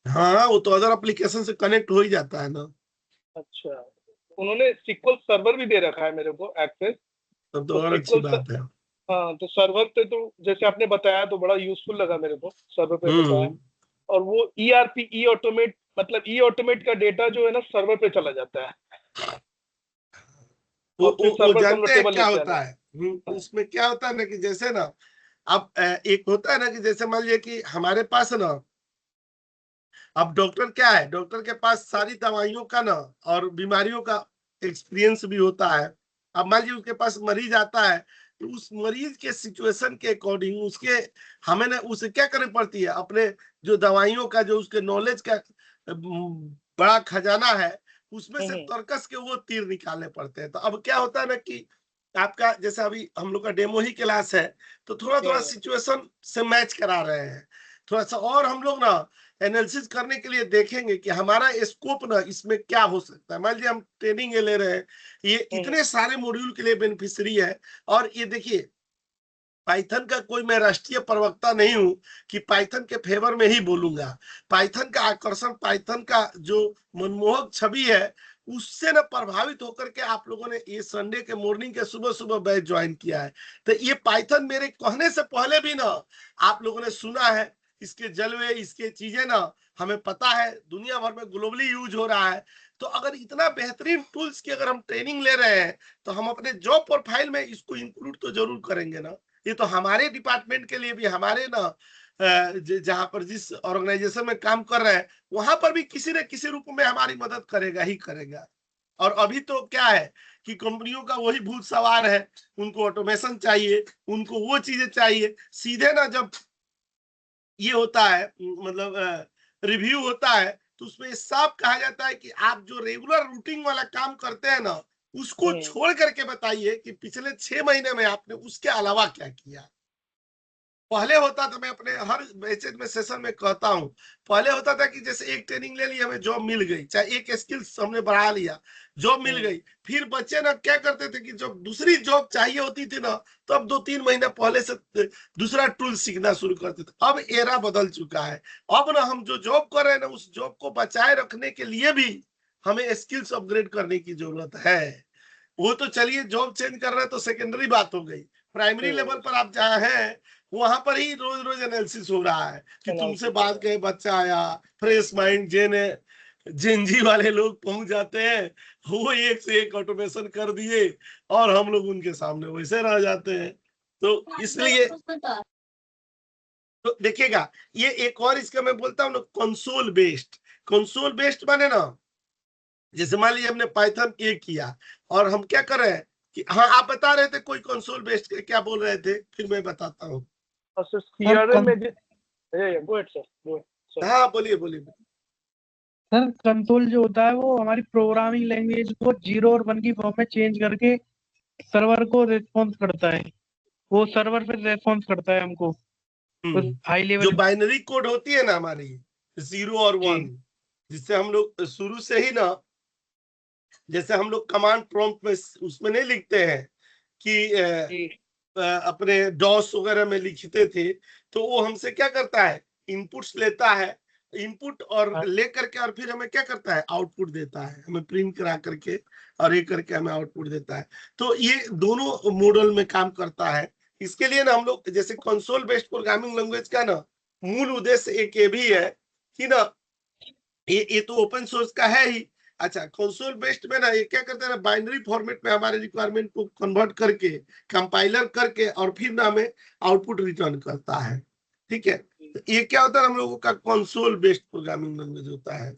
हाँ, वो तो अदर एप्लीकेशन से कनेक्ट हो ही जाता है ना। अच्छा, उन्होंने सिक्वल सर्वर भी दे रखा है मेरे को एक्सेस। तब तो तो और अच्छी सिक्वल बात है। हाँ, तो सर्वर पे तो जैसे आपने बताया तो बड़ा यूजफुल लगा मेरे को, सर्वर पे बताया। और वो ईआरपी ई ऑटोमेट, मतलब ई ऑटोमेट का डेटा जो है ना सर्वर पे चला जाता है वो और फिर वो सर्वर जानते हैं कन्वर्टेबल क्या लेके होता आना। है? उसमें क्या होता है ना कि जैसे ना अब एक होता है ना कि जैसे मान लीजिए कि हमारे पास ना, अब डॉक्टर क्या है, डॉक्टर के पास सारी दवाइयों का ना और बीमारियों का एक्सपीरियंस भी होता है। अब मान लीजिए उसके पास मरीज आता है, तो उस मरीज के सिचुएशन के अकॉर्डिंग उसके हमें ना उसे क्या करनी पड़ती है, अपने जो दवाइयों का जो उसके नॉलेज का बड़ा खजाना है, उसमें से तर्कस के वो तीर निकालने पड़ते हैं। तो अब क्या होता है ना कि आपका जैसे अभी हम लोग का डेमो ही क्लास है, तो थोड़ा थोड़ा सिचुएशन से मैच करा रहे हैं थोड़ा सा, और हम लोग ना एनालिसिस करने के लिए देखेंगे कि हमारा स्कोप ना इसमें क्या हो सकता है। मान लीजिए हम ट्रेनिंग ले रहे हैं, ये इतने सारे मॉड्यूल के लिए बेनिफिशियरी है। और ये देखिए, पाइथन का कोई मैं राष्ट्रीय प्रवक्ता नहीं हूं कि पाइथन के फेवर में ही बोलूंगा। पाइथन का आकर्षण, पाइथन का जो मनमोहक छवि है, उससे ना प्रभावित होकर के आप लोगों ने ये संडे के मॉर्निंग के सुबह सुबह बैच ज्वाइन किया है। तो ये पाइथन मेरे कहने से पहले भी ना आप लोगों ने सुना है, इसके जलवे, इसके चीजें ना हमें पता है, दुनिया भर में ग्लोबली यूज हो रहा है। तो अगर इतना बेहतरीन टूल्स की अगर हम ट्रेनिंग ले रहे हैं, तो हम अपने जॉब प्रोफाइल में इसको इंक्लूड तो जरूर करेंगे ना। ये तो हमारे डिपार्टमेंट के लिए भी, हमारे ना जहां पर जिस ऑर्गेनाइजेशन में काम कर रहे हैं, वहां पर भी किसी न किसी रूप में हमारी मदद करेगा ही करेगा। और अभी तो क्या है कि कंपनियों का वही भूत सवार है, उनको ऑटोमेशन चाहिए, उनको वो चीजें चाहिए। सीधे ना जब ये होता है, मतलब रिव्यू होता है, तो उसमें साफ कहा जाता है कि आप जो रेगुलर रूटीन वाला काम करते हैं ना, उसको छोड़ करके बताइए कि पिछले 6 महीने में आपने उसके अलावा क्या किया। पहले होता था, मैं अपने हर मैसेज में सेशन में कहता हूं, पहले होता था कि जैसे एक ट्रेनिंग ले ली, हमें जॉब मिल गई, चाहे एक स्किल्स हमने बढ़ा लिया, जॉब मिल गई, फिर बच्चे ना क्या करते थे कि जब दूसरी जॉब चाहिए होती थी ना, तब 2-3 महीना पहले से दूसरा टूल सीखना शुरू करते थे। अब एरा बदल चुका है। अब ना हम जो जॉब कर रहे हैं ना, उस जॉब को बचाए रखने के लिए भी हमें स्किल्स अपग्रेड करने की जरूरत है। वो तो चलिए, जॉब चेंज कर रहे हैं तो सेकेंडरी बात हो गई। प्राइमरी लेवल पर आप जहाँ हैं, वहां पर ही रोज रोज एनालिसिस हो रहा है कि तुमसे बात कहे बच्चा आया, फ्रेश माइंड जेनजी वाले लोग पहुंच जाते हैं, वो एक से एक ऑटोमेशन कर दिए और हम लोग उनके सामने वैसे रह जाते हैं। तो इसलिए तो देखिएगा, ये एक और इसका मैं बोलता हूँ ना, कंसोल बेस्ड माने ना, जैसे मान लीजिए हमने पाइथन ए किया और हम क्या कर रहे हैं कि, हाँ आप बता रहे थे कोई कंसोल बेस्ड क्या बोल रहे थे, फिर मैं बताता हूँ। सीआरएम में गो अहेड सर। हाँ बोलिए बोलिए। सर कंसोल जो होता है वो हमारी प्रोग्रामिंग लैंग्वेज को 0 और 1 की फॉर्म में चेंज करके सर्वर को रिस्पॉन्स करता है, वो सर्वर पे रेस्पॉन्स करता है हमको उस हाई जो लेवल। बाइनरी कोड होती है ना हमारी 0 और 1, जिससे हम लोग शुरू से ही ना, जैसे हम लोग कमांड प्रॉम्प्ट में उसमें नहीं लिखते हैं कि अपने डॉस वगैरह में लिखते थे, तो वो हमसे क्या करता है, इनपुट्स लेता है, इनपुट और ले करके और फिर हमें क्या करता है, आउटपुट देता है, हमें प्रिंट करा करके और ये करके हमें आउटपुट देता है। तो ये दोनों मॉडल में काम करता है। इसके लिए ना हम लोग जैसे कंसोल बेस्ड प्रोग्रामिंग लैंग्वेज का ना मूल उद्देश्य एक ये भी है कि ना, ये तो ओपन सोर्स का है ही। अच्छा, कंसोल बेस्ड में ना ये क्या करते हैं ना, बाइनरी फॉर्मेट में हमारे रिक्वायरमेंट को कन्वर्ट करके, कंपाइलर करके और फिर ना हमें आउटपुट रिटर्न करता है। ठीक है, तो ये क्या होता है, हम लोगों का कंसोल बेस्ड प्रोग्रामिंग लैंग्वेज होता है।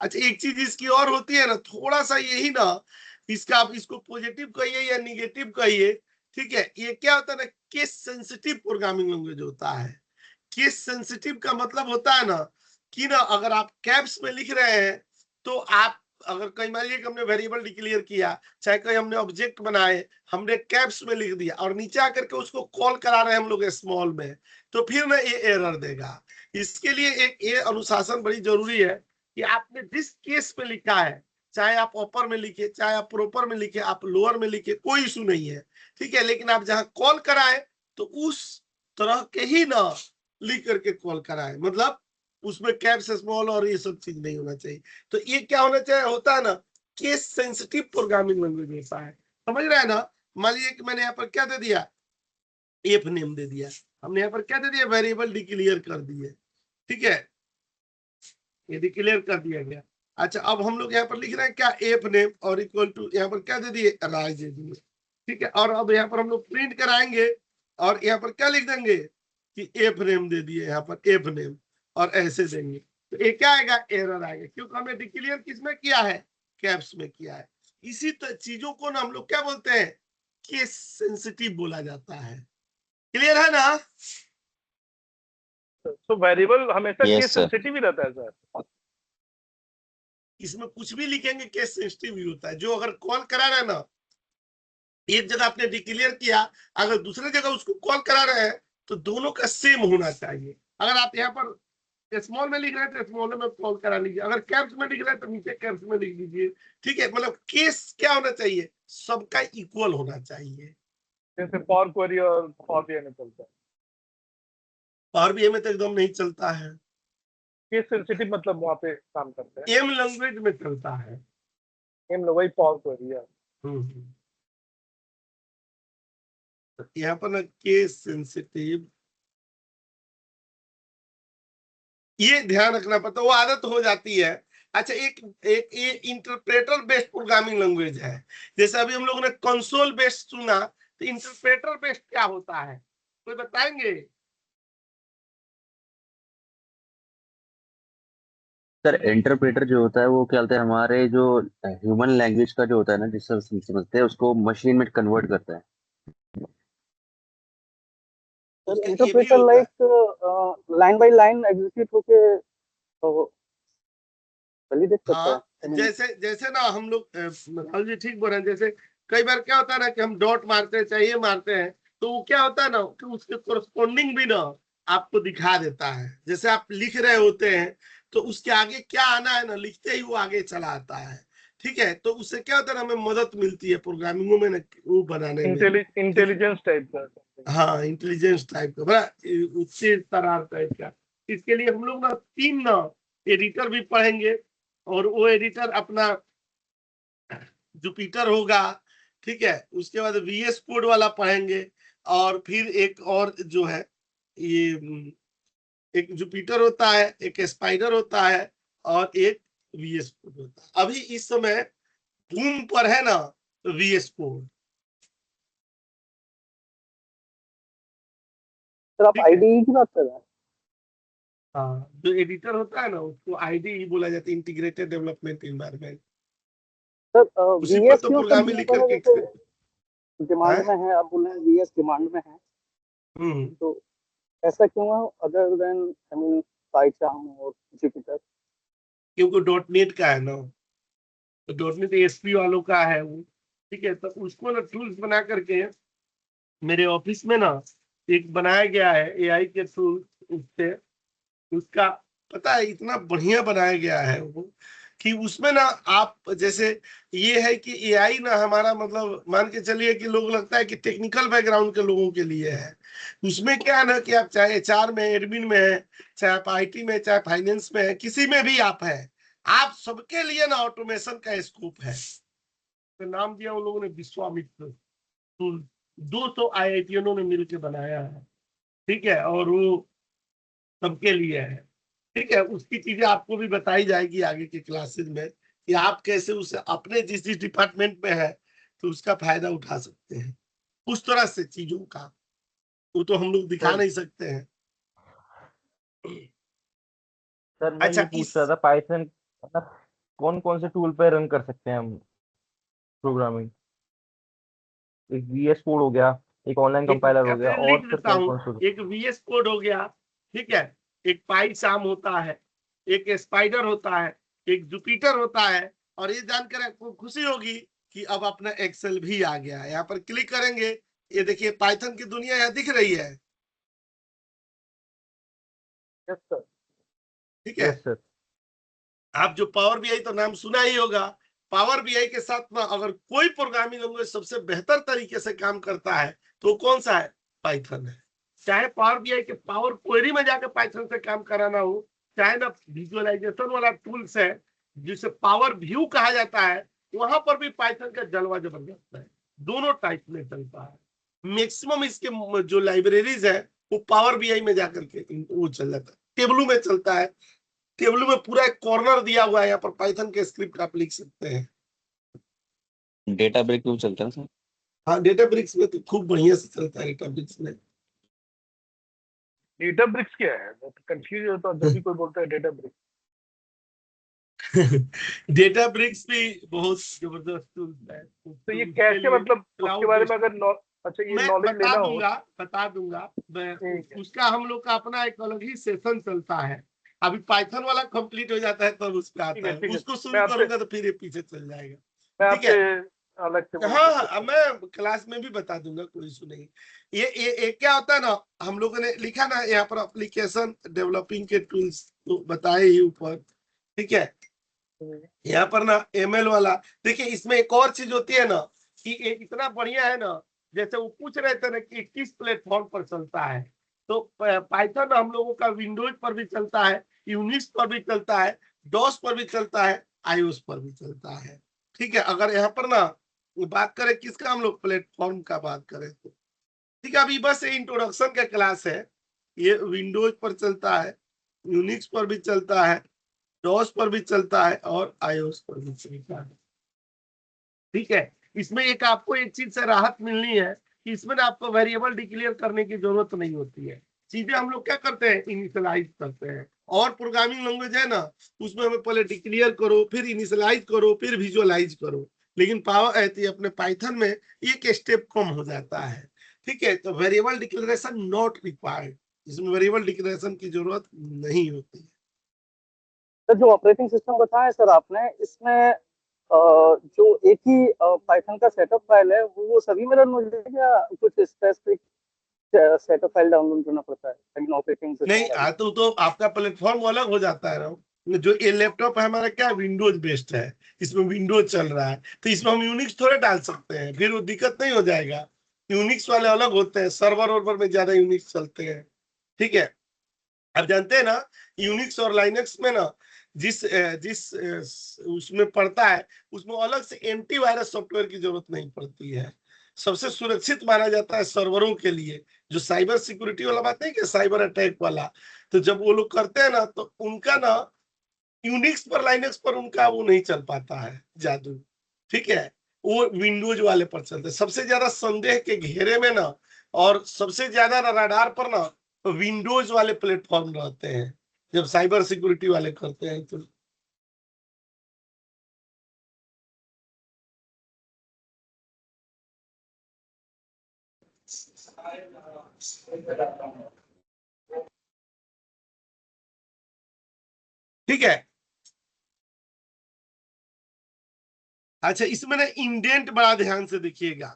अच्छा, एक चीज इसकी और होती है ना, थोड़ा सा यही ना, इसका आप इसको पॉजिटिव कहिए या निगेटिव कहिए, ठीक है, ये क्या होता है ना, केस सेंसिटिव प्रोग्रामिंग लैंग्वेज होता है। केस सेंसिटिव का मतलब होता है ना कि ना, अगर आप कैप्स में लिख रहे हैं, तो आप अगर कहीं मान लीजिए कि हमने वेरिएबल डिक्लेयर किया, चाहे कहीं हमने ऑब्जेक्ट बनाए, हमने कैप्स में लिख दिया और नीचे आकर के उसको कॉल करा रहे हैं हम लोग स्मॉल में, तो फिर ना ये एरर देगा। इसके लिए एक ये अनुशासन बड़ी जरूरी है कि आपने जिस केस में लिखा है, चाहे आप अपर में लिखे, चाहे आप प्रॉपर में लिखे, आप लोअर में लिखे, कोई इशू नहीं है, ठीक है। लेकिन आप जहां कॉल कराए तो उस तरह के ही ना लिख करके कॉल कराए, मतलब उसमें कैप्स स्मॉल और ये सब चीज नहीं होना चाहिए। तो ये क्या होना चाहिए, होता है ना केस सेंसिटिव प्रोग्रामिंग लैंग्वेज होता है, समझ रहे हैं ना। मान लीजिए कि मैंने यहाँ पर क्या दे दिया, एफ नेम दे दिया, हमने यहाँ पर क्या दे दिया, वेरिएबल डिक्लेयर कर दिए, ठीक है, ये डिक्लेयर कर दिया गया। अच्छा, अब हम लोग यहाँ पर लिख रहे हैं क्या, एफ नेम और इक्वल टू यहाँ पर क्या दे दिए, राज दे दिए, ठीक है। और अब यहाँ पर हम लोग प्रिंट कराएंगे और यहाँ पर क्या लिख देंगे कि एफ नेम दे दिए, यहाँ पर एफ नेम, और ऐसे देंगे तो ये क्या आएगा, एरर आएगा, क्योंकि हमने डिक्लेयर किसमें किया है, कैप्स में किया है। इसी चीजों को ना हम लोग क्या बोलते हैं, केस सेंसिटिव बोला जाता है। क्लियर है ना। तो वेरिएबल हमेशा Yes, केस sir. सेंसिटिव ही रहता है सर। इसमें कुछ भी लिखेंगे केस सेंसिटिव ही होता है। जो अगर कॉल करा रहे हैं ना, एक जगह आपने डिक्लेयर किया, अगर दूसरी जगह उसको कॉल करा रहे हैं तो दोनों का सेम होना चाहिए। अगर आप यहाँ पर स्मॉल में लिख रहे हैं तो स्मॉल में कॉल करा लीजिए, अगर कैप्स में लिख रहे हैं तो नीचे कैप्स में लिख लीजिए, ठीक है। मतलब केस क्या होना चाहिए, सबका इक्वल होना चाहिए। जैसे फॉर क्वेरी और फॉर बीआई में चलता है, और भी में तो एकदम नहीं चलता है, केस सेंसिटिव मतलब वहाँ पे काम करते हैं। एम लैंग्वेज में चलता है। वही फॉर क्वेरी है। हम्म। तो यहाँ पर ना केस सेंसिटिव, ये ध्यान रखना पड़ता है, वो आदत हो जाती है। अच्छा, एक एक ये इंटरप्रेटर बेस्ड प्रोग्रामिंग लैंग्वेज है। जैसे अभी हम लोगों ने कंसोल बेस्ड सुना, तो इंटरप्रेटर बेस्ड क्या होता है, कोई बताएंगे। सर इंटरप्रेटर जो होता है वो क्या होता है, हमारे जो ह्यूमन लैंग्वेज का जो होता है ना, जिससे हम समझते हैं उसको मशीन में कन्वर्ट करता है। उसका ये भी इंटरप्रेटर होता है। Like line by line execute होके वैलिडेट करता है। हाँ, जैसे जैसे ना हम लोग राहुल जी ठीक बोल रहे हैं, जैसे कई बार क्या होता है ना कि हम डॉट मारते हैं, चाहिए मारते हैं, तो वो क्या होता है ना कि उसके कोरस्पॉन्डिंग भी ना आपको दिखा देता है। जैसे आप लिख रहे होते हैं तो उसके आगे क्या आना है ना, लिखते ही वो आगे चला आता है, ठीक है। तो उससे क्या होता है ना, हमें मदद मिलती है प्रोग्रामिंग में ना, वो बनाने में। इंटेलिजेंस टाइप का। हाँ, इंटेलिजेंस टाइप का, बड़ा तेज तरार टाइप का। इसके लिए हम लोग ना 3 ना एडिटर भी पढ़ेंगे, और वो एडिटर अपना जुपिटर होगा, ठीक है। उसके बाद VS कोड वाला पढ़ेंगे, और फिर एक और जो है ये एक जुपिटर होता है, एक स्पाइडर होता है, और एक VS कोड होता है। अभी इस समय बूम पर है ना VS कोड। सर आप ठीक है। आईडीई की बात कर रहे हैं। हाँ, जो एडिटर होता है ना उसको IDE बोला जाता है, इंटीग्रेटेड डेवलपमेंट एनवायरनमेंट। सर उसी पर वीएस तो क्यों सर प्रोग्रामिंग लिख बूम पर है, करके जैसे डिमांड में है, आप बोल रहे हैं वीएस डिमांड में है, हम्म। तो ऐसा क्यों है other than I mean Python और जुपिटर। क्योंकि डॉट नेट का है ना, तो डॉट नेट ASP वालों का है वो, ठीक है। तो उसको ना टूल्स बना करके मेरे ऑफिस में ना एक बनाया गया है AI के थ्रू, उससे उसका पता है इतना बढ़िया बनाया गया है वो, कि उसमें ना आप जैसे ये है कि AI ना हमारा मतलब मान के चलिए कि लोग लगता है कि टेक्निकल बैकग्राउंड के लोगों के लिए है। उसमें क्या है ना कि आप चाहे HR में, एडमिन में है, चाहे आप IT में, चाहे फाइनेंस में है, किसी में भी आप है, आप सबके लिए ना ऑटोमेशन का स्कोप है। तो नाम दिया उन लोगों ने विश्वामित्र टूल, 200 IIT ने मिलकर बनाया है, ठीक है। और वो सबके लिए है, ठीक है। उसकी चीजें आपको भी बताई जाएगी आगे के क्लासेस में, कि आप कैसे उसे अपने जिस जिस डिपार्टमेंट में है तो उसका फायदा उठा सकते हैं, उस तरह से चीजों का। वो तो हम लोग दिखा नहीं सकते हैं। सर मैं अच्छा, ये पूछ रहा था, पाइथन मतलब कौन कौन से टूल पे रन कर सकते हैं हम प्रोग्रामिंग। एक VS कोड हो गया, एक ऑनलाइन कंपाइलर हो गया, लिख और फिर देता कौन हूँ, कौन से। एक VS कोड हो गया, ठीक है, एक पाइथन होता है, एक स्पाइडर होता है, एक जुपिटर होता है। और ये जानकर आपको खुशी होगी कि अब अपना एक्सेल भी आ गया है। यहाँ पर क्लिक करेंगे, ये देखिए पाइथन की दुनिया यहाँ दिख रही है, यस सर। ठीक है। Yes sir. आप जो पावर बीआई तो नाम सुना ही होगा। पावर बीआई के साथ में अगर कोई प्रोग्रामिंग लैंग्वेज सबसे बेहतर तरीके से काम करता है तो कौन सा है? पाइथन है। चाहे पावर बीआई के पावर क्वेरी में जाकर पाइथन से काम कराना हो, चाहे ना विजुअलाइजेशन वाला टूल्स है जिसे पावर व्यू कहा जाता है, वहां पर भी पाइथन का जलवा जबरदस्त है। दोनों टाइप में चलता है। मैक्सिमम इसके जो लाइब्रेरीज है वो पावर बीआई में जाकर के वो चल जाता है, टेबलू में चलता है। टेबलू में पूरा एक कॉर्नर दिया हुआ है, यहाँ पर पाइथन के स्क्रिप्ट आप लिख सकते हैं। डेटा ब्रेक क्यों चलता है सर? हाँ, डेटा ब्रिक्स में तो खूब बढ़िया से चलता है डेटा ब्रिक्स में। डेटा ब्रिक्स क्या है? मैं कंफ्यूज होता हूँ जब भी कोई बोलता है डेटा ब्रिक्स। डेटा ब्रिक्स भी बहुत जबरदस्त टूल है। तो ये कैसे, मतलब उसके बारे में अगर अच्छा ये मैं नॉलेज लेना हो। बता दूंगा मैं। ठीक है। उसका हम लोग का अपना एक अलग ही सेशन चलता है। अभी पाइथन वाला कंप्लीट हो जाता है तब उस पे आता है। उसको मैं शुरू आपसे करूंगा तो फिर ये पीछे चल जाएगा। मैं ठीक है। आपसे अलग से हाँ, मैं क्लास में भी बता दूंगा, कोई इशू नहीं। ये क्या होता है ना, हम लोगों ने लिखा ना यहाँ पर एप्लीकेशन डेवलपिंग के टूल्स तो बताए ही ऊपर। ठीक है। यहाँ पर ना एमएल वाला देखिए, इसमें एक और चीज होती है ना कि ये इतना बढ़िया है ना, जैसे वो पूछ रहे थे ना कि किस प्लेटफॉर्म पर चलता है, तो पाइथन हम लोगों का विंडोज पर भी चलता है, यूनिक्स पर भी चलता है, डॉस पर भी चलता है, आईओएस पर भी चलता है। ठीक है। अगर यहाँ पर ना बात करें किसका, हम लोग प्लेटफॉर्म का बात करें तो ठीक है। अभी बस इंट्रोडक्शन का क्लास है। ये विंडोज पर चलता है, यूनिक्स पर भी चलता है, डॉस पर भी चलता है और आईओएस पर भी चलता है। ठीक है। इसमें एक आपको एक चीज से राहत मिलनी है कि इसमें ना आपको वेरिएबल डिक्लेयर करने की जरूरत नहीं होती है। सीधे हम लोग क्या करते हैं, इनिशियलाइज करते हैं। और प्रोग्रामिंग लैंग्वेज है ना, उसमें हमें पहले डिक्लेयर करो, फिर इनिशियलाइज करो, फिर विजुअलाइज करो। लेकिन पावर अपने पाइथन में एक स्टेप कम हो जाता है। ठीक है। तो वेरिएबल डिक्लेरेशन नॉट रिक्वायर्ड, इसमें वेरिएबल डिक्लेरेशन की जरूरत नहीं होती है। सर जो ऑपरेटिंग सिस्टम बताया सर आपने, इसमें जो एक ही पाइथन का सेटअप फाइल है वो सभी में रन हो जाएगा या कुछ स्पेसिफिक सेटअप फाइल डाउनलोड करना पड़ता है ऑपरेटिंग नहीं, सिस्टम? तो आपका प्लेटफॉर्म अलग हो जाता है ना। जो ये लैपटॉप है हमारा क्या विंडोज बेस्ड है, इसमें विंडोज चल रहा है, तो इसमें हम यूनिक्स थोड़े डाल सकते हैं, फिर वो दिक्कत नहीं हो जाएगा। यूनिक्स वाले अलग होते हैं, सर्वर वर्वर में ज्यादा यूनिक्स चलते हैं। ठीक है। आप जानते हैं ना, यूनिक्स और लाइनक्स में ना जिस उसमें पड़ता है, उसमें अलग से एंटीवायरस सॉफ्टवेयर की जरूरत नहीं पड़ती है। सबसे सुरक्षित माना जाता है सर्वरों के लिए, जो साइबर सिक्योरिटी वाला बात नहीं कि साइबर अटैक वाला। तो जब वो लोग करते हैं ना तो उनका ना यूनिक्स पर लाइनक्स पर उनका वो नहीं चल पाता है जादू। ठीक है। वो विंडोज वाले पर चलते हैं। सबसे ज्यादा संदेह के घेरे में ना, और सबसे ज्यादा रडार पर ना विंडोज वाले प्लेटफॉर्म रहते हैं जब साइबर सिक्योरिटी वाले करते हैं तो। ठीक है। अच्छा, इसमें ना इंडेंट बड़ा ध्यान से देखिएगा।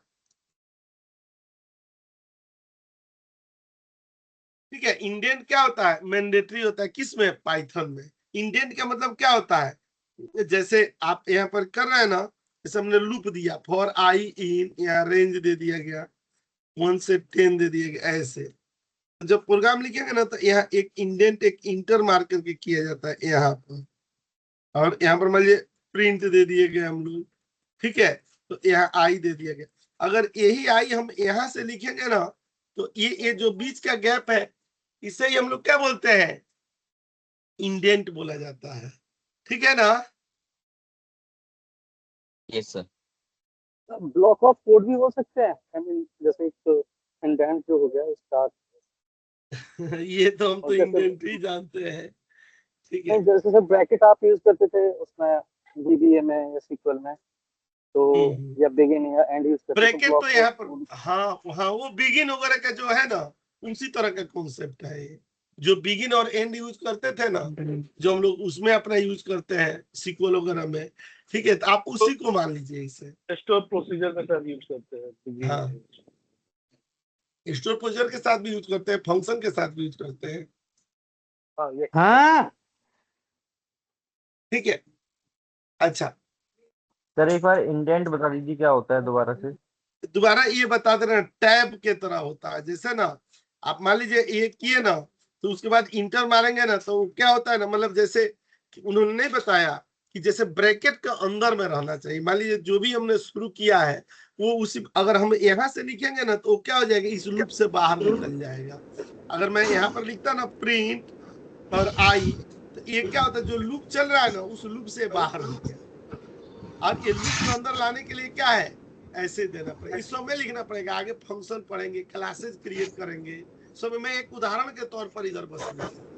ठीक है। इंडेंट क्या होता है, मैंडेटरी होता है किसमें, पाइथन में। इंडेंट का मतलब क्या होता है, जैसे आप यहाँ पर कर रहे हैं ना, जैसे हमने लूप दिया फॉर आई इन, यहाँ रेंज दे दिया गया 1 से 10 दे दिया गया। ऐसे जब प्रोग्राम लिखेंगे ना तो यहाँ एक इंडेंट एक इंटर मार्क करके किया जाता है यहाँ पर, और यहाँ पर मान लीजिए प्रिंट दे दिए गए हम लोग। ठीक है। तो यहाँ आई दे दिया गया। अगर यही आई हम यहाँ से लिखेंगे ना तो ये जो बीच का गैप है, इसे ही हम लोग क्या बोलते हैं, इंडेंट बोला जाता है। ठीक है ना। Yes sir. Block of code भी हो सकते हैं, आई मीन जैसे एक इंडेंट जो हो गया स्टार्ट, ये तो हम तो और जैसे इंडेंट ही जानते हैं। ठीक है। नहीं, जैसे सर ब्रैकेट आप यूज करते थे उसमें VBA में या SQL में, तो या बिगिन या एंड यूज करते तो ब्रैकेट तो ब्लॉक यहाँ ऑफ पर, हाँ हाँ, वो बिगिन वगैरह का जो है ना, उसी तरह का कॉन्सेप्ट है ये। जो बिगिन और एंड यूज करते थे ना, जो हम लोग उसमें अपना यूज करते हैं सीक्वल वगैरह में। ठीक है। तो आप उसी को मान लीजिए इसे। स्टोर प्रोसीजर में सर यूज करते हैं। हाँ, स्टोर प्रोसीजर के साथ भी यूज करते हैं, फंक्शन के साथ भी यूज करते हैं। हाँ ये हाँ ठीक है। अच्छा, सर एक बार इंडेंट बता दीजिए क्या होता है दोबारा से। दोबारा ये बता देना, टैब के तरह होता है। जैसे ना आप मान लीजिए ये किए ना, तो उसके बाद इंटर मारेंगे ना, तो क्या होता है ना, मतलब जैसे कि उन्होंने नहीं बताया कि जैसे ब्रैकेट के अंदर में रहना चाहिए। मान लीजिए जो भी हमने शुरू किया है वो उसी, अगर हम यहाँ से लिखेंगे ना तो क्या हो जाएगा, इस लूप से बाहर निकल जाएगा। अगर मैं यहाँ पर लिखता ना प्रिंट और आई, तो ये क्या होता है, जो लूप चल रहा है ना उस लूप से बाहर हो गया। और ये लूप में अंदर लाने के लिए क्या है, ऐसे देना पड़ेगा, इस सब में लिखना पड़ेगा। आगे फंक्शन पढ़ेंगे, क्लासेस क्रिएट करेंगे, सब में एक उदाहरण के तौर पर इधर बस लिख रहा हूं।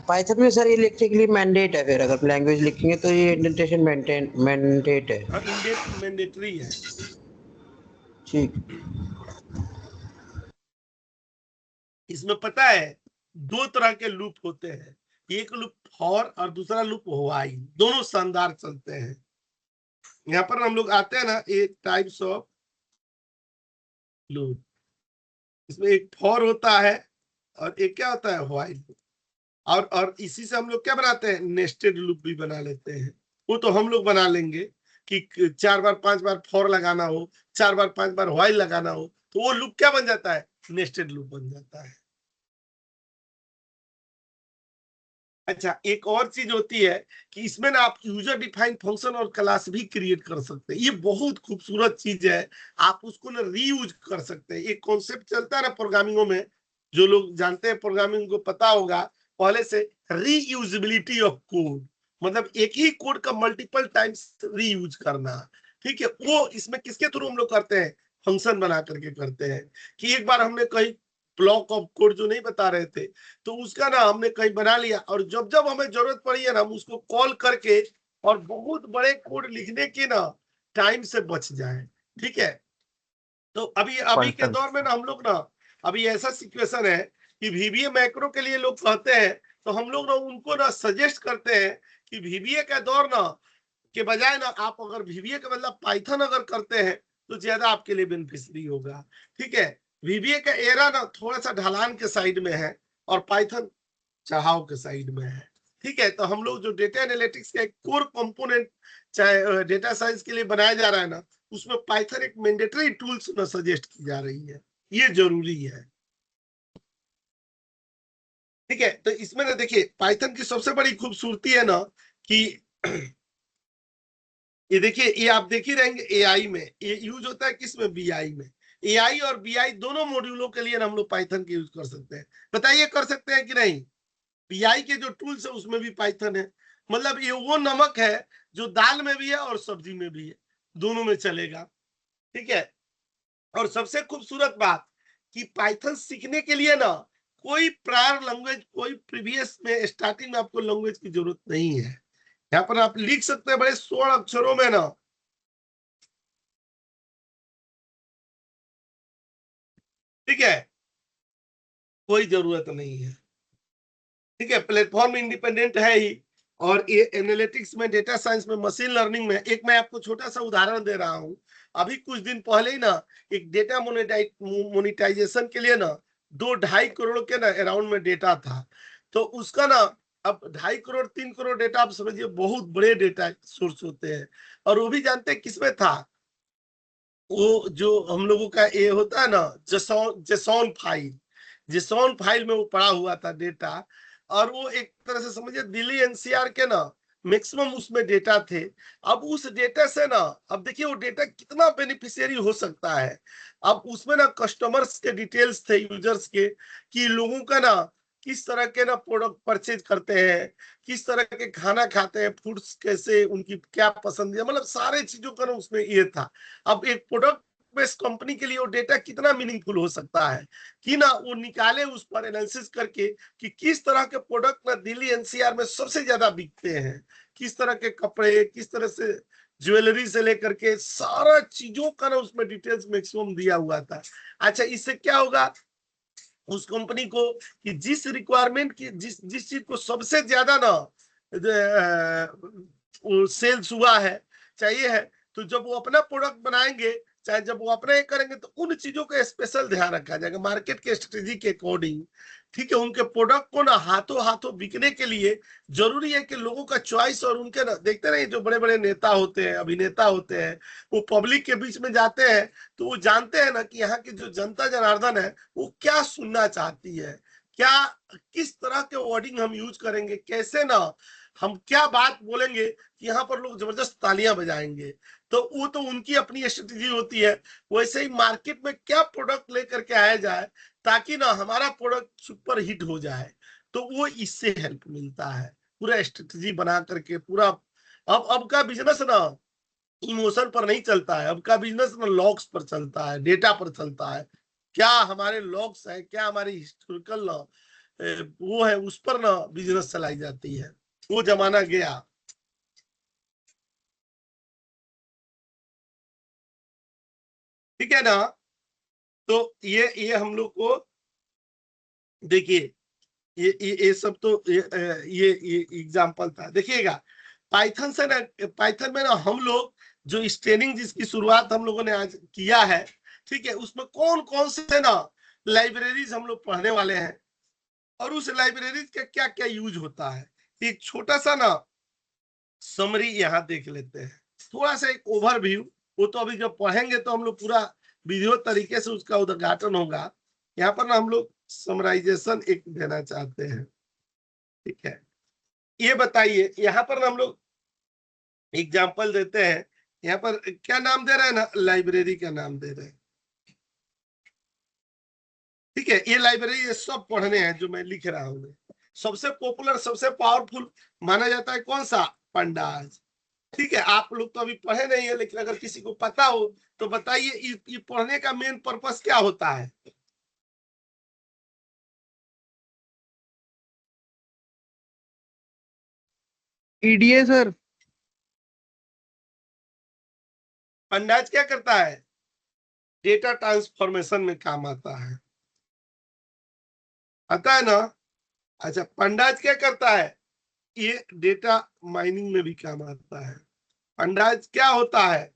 पाइथन में सर ये लिखने के लिए मैंडेट है, फिर अगर लैंग्वेज लिखेंगे तो ये इंडेंटेशन मैंडेट है। और इंडेंट मैंडेटरी है। ठीक। इसमें पता है दो तरह के लूप होते हैं, एक लूप फॉर और दूसरा लूप व्हाइल, दोनों शानदार चलते हैं। यहाँ पर हम लोग आते हैं ना, एक टाइप्स ऑफ लूप, इसमें एक फॉर होता है और एक क्या होता है, व्हाइल। और इसी से हम लोग क्या बनाते हैं, नेस्टेड लूप भी बना लेते हैं। वो तो हम लोग बना लेंगे कि 4 बार 5 बार फॉर लगाना हो, 4 बार 5 बार व्हाइल लगाना हो, तो वो लूप क्या बन जाता है, नेस्टेड लूप बन जाता है। अच्छा, एक और चीज होती है कि इसमें ना आप यूजर डिफाइंड फंक्शन और क्लास भी क्रिएट कर सकते हैं। ये बहुत खूबसूरत चीज है, आप उसको ना रीयूज कर सकते हैं। एक कॉन्सेप्ट चलता है ना प्रोग्रामिंगों में, जो लोग जानते हैं प्रोग्रामिंग को पता होगा पहले से, रीयूजेबिलिटी ऑफ कोड, मतलब एक ही कोड का मल्टीपल टाइम्स रीयूज करना। ठीक है, वो इसमें किसके थ्रू हम लोग करते हैं, फंक्शन बना करके करते हैं। कि एक बार हमने कहीं ब्लॉक ऑफ कोड जो नहीं बता रहे थे, तो उसका ना हमने कहीं बना लिया, और जब जब हमें जरूरत पड़ी है ना, हम उसको कॉल करके, और बहुत बड़े कोड लिखने की ना टाइम से बच जाए। ठीक है, तो अभी अभी के फंक्शन दौर में ना हम लोग ना, अभी ऐसा सिचुएशन है कि वीबीए मैक्रो के लिए लोग कहते हैं, तो हम लोग ना उनको ना सजेस्ट करते हैं कि वीबीए का दौर ना के बजाय ना आप अगर वीबीए के मतलब पाइथन अगर करते हैं तो ज्यादा आपके लिए बेनिफिशियरी होगा। ठीक है, वीबीए का एरा ना थोड़ा सा ढलान के साइड में है और पाइथन चढ़ाव के साइड में है। ठीक है, तो हम लोग जो डेटा एनालिटिक्स का एक कोर कंपोनेंट चाहे डेटा साइंस के लिए बनाया जा रहा है ना, उसमें पाइथन एक मैंडेटरी टूल्स में सजेस्ट की जा रही है, ये जरूरी है। ठीक है, तो इसमें ना देखिए पाइथन की सबसे बड़ी खूबसूरती है ना कि ये देखिए, ये आप देख ही रहेंगे एआई में ये यूज होता है, किसमें, बीआई में। एआई और बीआई दोनों मॉड्यूलों के लिए हम लोग पाइथन के यूज कर सकते हैं। बताइए कर सकते हैं कि नहीं। बीआई के जो टूल्स है उसमें भी पाइथन है, मतलब ये वो नमक है जो दाल में भी है और सब्जी में भी है, दोनों में चलेगा। ठीक है, और सबसे खूबसूरत बात कि पाइथन सीखने के लिए ना कोई प्रायर लैंग्वेज, कोई प्रीवियस में स्टार्टिंग में आपको लैंग्वेज की जरूरत नहीं है। यहाँ पर आप लिख सकते हैं बड़े स्वर्ण अक्षरों में ना, ठीक है, कोई जरूरत नहीं है। ठीक है, प्लेटफॉर्म इंडिपेंडेंट है ही। और ये एनालिटिक्स में, डेटा साइंस में, मशीन लर्निंग में, एक मैं आपको छोटा सा उदाहरण दे रहा हूं। अभी कुछ दिन पहले ही ना एक डेटा मोनेटाइजेशन के लिए ना 2-2.5 करोड़ के ना अराउंड में डेटा था। तो उसका ना अब 2.5 करोड़ 3 करोड़ डेटा, आप समझिए बहुत बड़े डेटा सोर्स होते हैं। और वो भी जानते हैं किसमें था, वो जो हम लोगों का ये होता है ना जेसॉन फाइल, जेसॉन फाइल में वो पड़ा हुआ था डेटा। और वो एक तरह से समझिए दिल्ली एनसीआर के ना मैक्सिमम उसमें डेटा थे। अब उस डेटा से ना, अब देखिए वो डेटा कितना बेनिफिशियरी हो सकता है। अब उसमें ना कस्टमर्स के डिटेल्स थे, यूजर्स के, कि लोगों का ना किस तरह के ना प्रोडक्ट परचेज करते हैं, किस तरह के खाना खाते हैं, फूड्स कैसे, उनकी क्या पसंद है, मतलब सारे चीजों का ना उसमें ये था। अब एक प्रोडक्ट बेस्ड कंपनी के लिए वो डेटा कितना मीनिंगफुल हो सकता है कि ना वो निकाले उस पर एनालिसिस करके कि किस तरह के प्रोडक्ट ना दिल्ली एनसीआर में सबसे ज्यादा बिकते हैं, किस तरह के कपड़े, किस तरह से ज्वेलरी से लेकर के सारा चीजों का ना उसमें डिटेल्स मैक्सिमम दिया हुआ था। अच्छा, इससे क्या होगा उस कंपनी को कि जिस रिक्वायरमेंट की, जिस जिस चीज को सबसे ज्यादा ना सेल्स हुआ है, चाहिए है, तो जब वो अपना प्रोडक्ट बनाएंगे चाहे जब वो अपने करेंगे तो उन चीजों का स्पेशल ध्यान रखा जाएगा मार्केट के स्ट्रेटेजी के अकॉर्डिंग। ठीक है, उनके प्रोडक्ट को ना हाथों हाथों बिकने के लिए जरूरी है कि लोगों का चॉइस और उनके ना, देखते नहीं जो बड़े बड़े नेता होते हैं, अभिनेता होते हैं, वो पब्लिक के बीच में जाते हैं तो वो जानते हैं ना कि यहाँ की जो जनता जनार्दन है वो क्या सुनना चाहती है, क्या किस तरह के वर्डिंग हम यूज करेंगे, कैसे ना हम क्या बात बोलेंगे कि यहाँ पर लोग जबरदस्त तालियां बजाएंगे। तो वो तो उनकी अपनी स्ट्रेटेजी होती है। वैसे ही मार्केट में क्या प्रोडक्ट लेकर के आया जाए ताकि ना हमारा प्रोडक्ट सुपर हिट हो जाए, तो वो इससे हेल्प मिलता है पूरा स्ट्रेटेजी बना करके पूरा। अब का बिजनेस ना इमोशन पर नहीं चलता है, अब का बिजनेस ना लॉग्स पर चलता है, डेटा पर चलता है। क्या हमारे लॉग्स है, क्या हमारी हिस्टोरिकल ना वो है, उस पर ना बिजनेस चलाई जाती है। वो जमाना गया। ठीक है ना। तो ये हम लोग को देखिए, ये सब तो ये एग्जाम्पल था। देखिएगा पाइथन से ना, पाइथन में ना हम लोग जो इस ट्रेनिंग जिसकी शुरुआत हम लोगों ने आज किया है, ठीक है, उसमें कौन कौन से ना लाइब्रेरीज हम लोग पढ़ने वाले हैं और उस लाइब्रेरीज का क्या क्या यूज होता है, एक छोटा सा ना समरी यहाँ देख लेते हैं, थोड़ा सा एक ओवरव्यू। वो तो अभी जब पढ़ेंगे तो हम लोग पूरा वीडियो तरीके से उसका उद्घाटन होगा। यहाँ पर ना हम लोग समराइजेशन एक देना चाहते हैं। ठीक है, ये बताइए, यहाँ पर ना हम लोग एग्जाम्पल देते हैं। यहाँ पर क्या नाम दे रहे हैं ना, लाइब्रेरी का नाम दे रहे हैं। ठीक है, ये लाइब्रेरी ये सब पढ़ने हैं जो मैं लिख रहा हूँ। सबसे पॉपुलर सबसे पावरफुल माना जाता है कौन सा, पंडाज। ठीक है, आप लोग तो अभी पढ़े नहीं है, लेकिन अगर किसी को पता हो तो बताइए ये पढ़ने का मेन पर्पस क्या होता है। EDA sir. पंडाज क्या करता है, डेटा ट्रांसफॉर्मेशन में काम आता है, आता है ना। अच्छा, पंडाज क्या करता है, ये डेटा माइनिंग में भी काम आता है। पंडाज क्या होता है,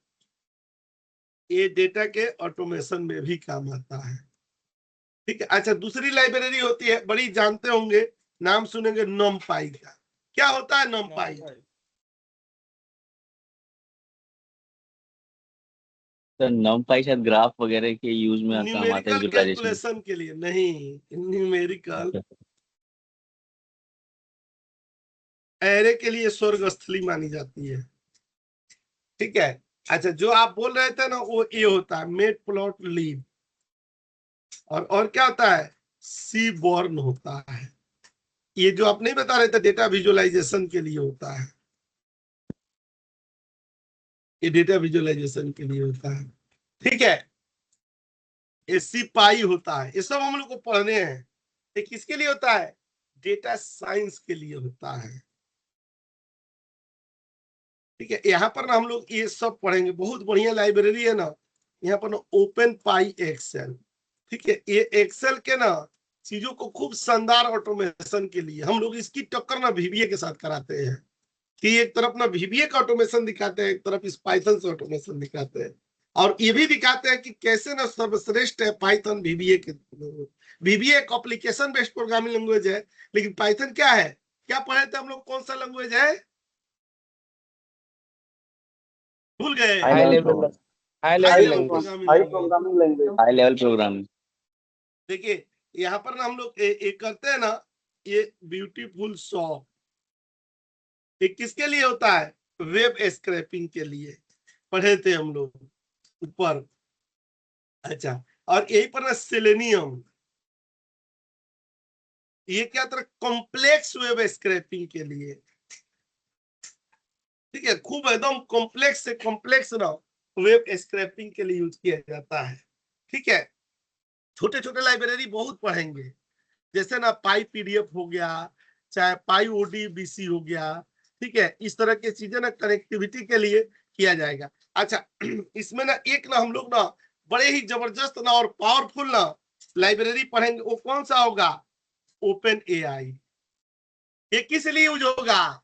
ये डेटा के ऑटोमेशन में भी काम आता है। ठीक है, अच्छा दूसरी लाइब्रेरी होती है, बड़ी जानते होंगे, नाम सुनेंगे, नमपाई का। क्या होता है नमपाई, सर नमपाई शायद ग्राफ वगैरह के यूज में काम आता है, न्यूमेरिकल विजुअलाइजेशन। कैलकुलेशन के लिए नहीं, न्यूमेरिकल एरे के लिए स्वर्गस्थली मानी जाती है। ठीक है, अच्छा जो आप बोल रहे थे ना वो ये होता है मेट प्लॉट लीव, और क्या होता है, सी बॉर्न होता है। ये जो आप नहीं बता रहे थे डेटा विजुअलाइजेशन के लिए होता है, ये डेटा विजुअलाइजेशन के लिए होता है। ठीक है, एसी पाई होता है, ये सब हम लोग को पढ़ने हैं। ये किसके लिए होता है, डेटा साइंस के लिए होता है। ठीक है, यहाँ पर ना हम लोग ये सब पढ़ेंगे, बहुत बढ़िया लाइब्रेरी है ना। यहाँ पर ना ओपन पाई एक्सेल। ठीक है, ये एक्सेल के ना चीजों को खूब शानदार ऑटोमेशन के लिए हम लोग इसकी टक्कर ना वीबीए के साथ कराते हैं, कि एक तरफ ना वीबीए का ऑटोमेशन दिखाते हैं, एक तरफ इस पाइथन से ऑटोमेशन दिखाते हैं, और ये भी दिखाते हैं कि कैसे ना सर्वश्रेष्ठ है पाइथन वीबीए के। वीबीए एक एप्लीकेशन बेस्ड प्रोग्रामिंग लैंग्वेज है, लेकिन पाइथन क्या है, क्या पढ़े थे हम लोग, कौन सा लैंग्वेज है, भूल गए, high level high programming language. High level programming. देखिए यहाँ पर ना हम लोग एक करते हैं ना, ये ब्यूटीफुल शॉप, ये किसके लिए होता है, वेब स्क्रैपिंग के लिए पढ़े थे हम लोग ऊपर। अच्छा, और यही पर ना सेलेनियम, ये क्या तरह कॉम्प्लेक्स वेब स्क्रैपिंग के लिए। ठीक है, खूब एकदम कॉम्प्लेक्स से कॉम्प्लेक्स ना वेब स्क्रैपिंग के लिए यूज किया जाता है। ठीक है, छोटे छोटे लाइब्रेरी बहुत पढ़ेंगे, जैसे ना पाई पीडीएफ हो गया, चाहे पाई ओडीबीसी हो गया। ठीक है, इस तरह की चीजें ना कनेक्टिविटी के लिए किया जाएगा। अच्छा इसमें ना एक ना हम लोग ना बड़े ही जबरदस्त ना और पावरफुल ना लाइब्रेरी पढ़ेंगे, वो कौन सा होगा, ओपन एआई। ये किस लिए यूज होगा,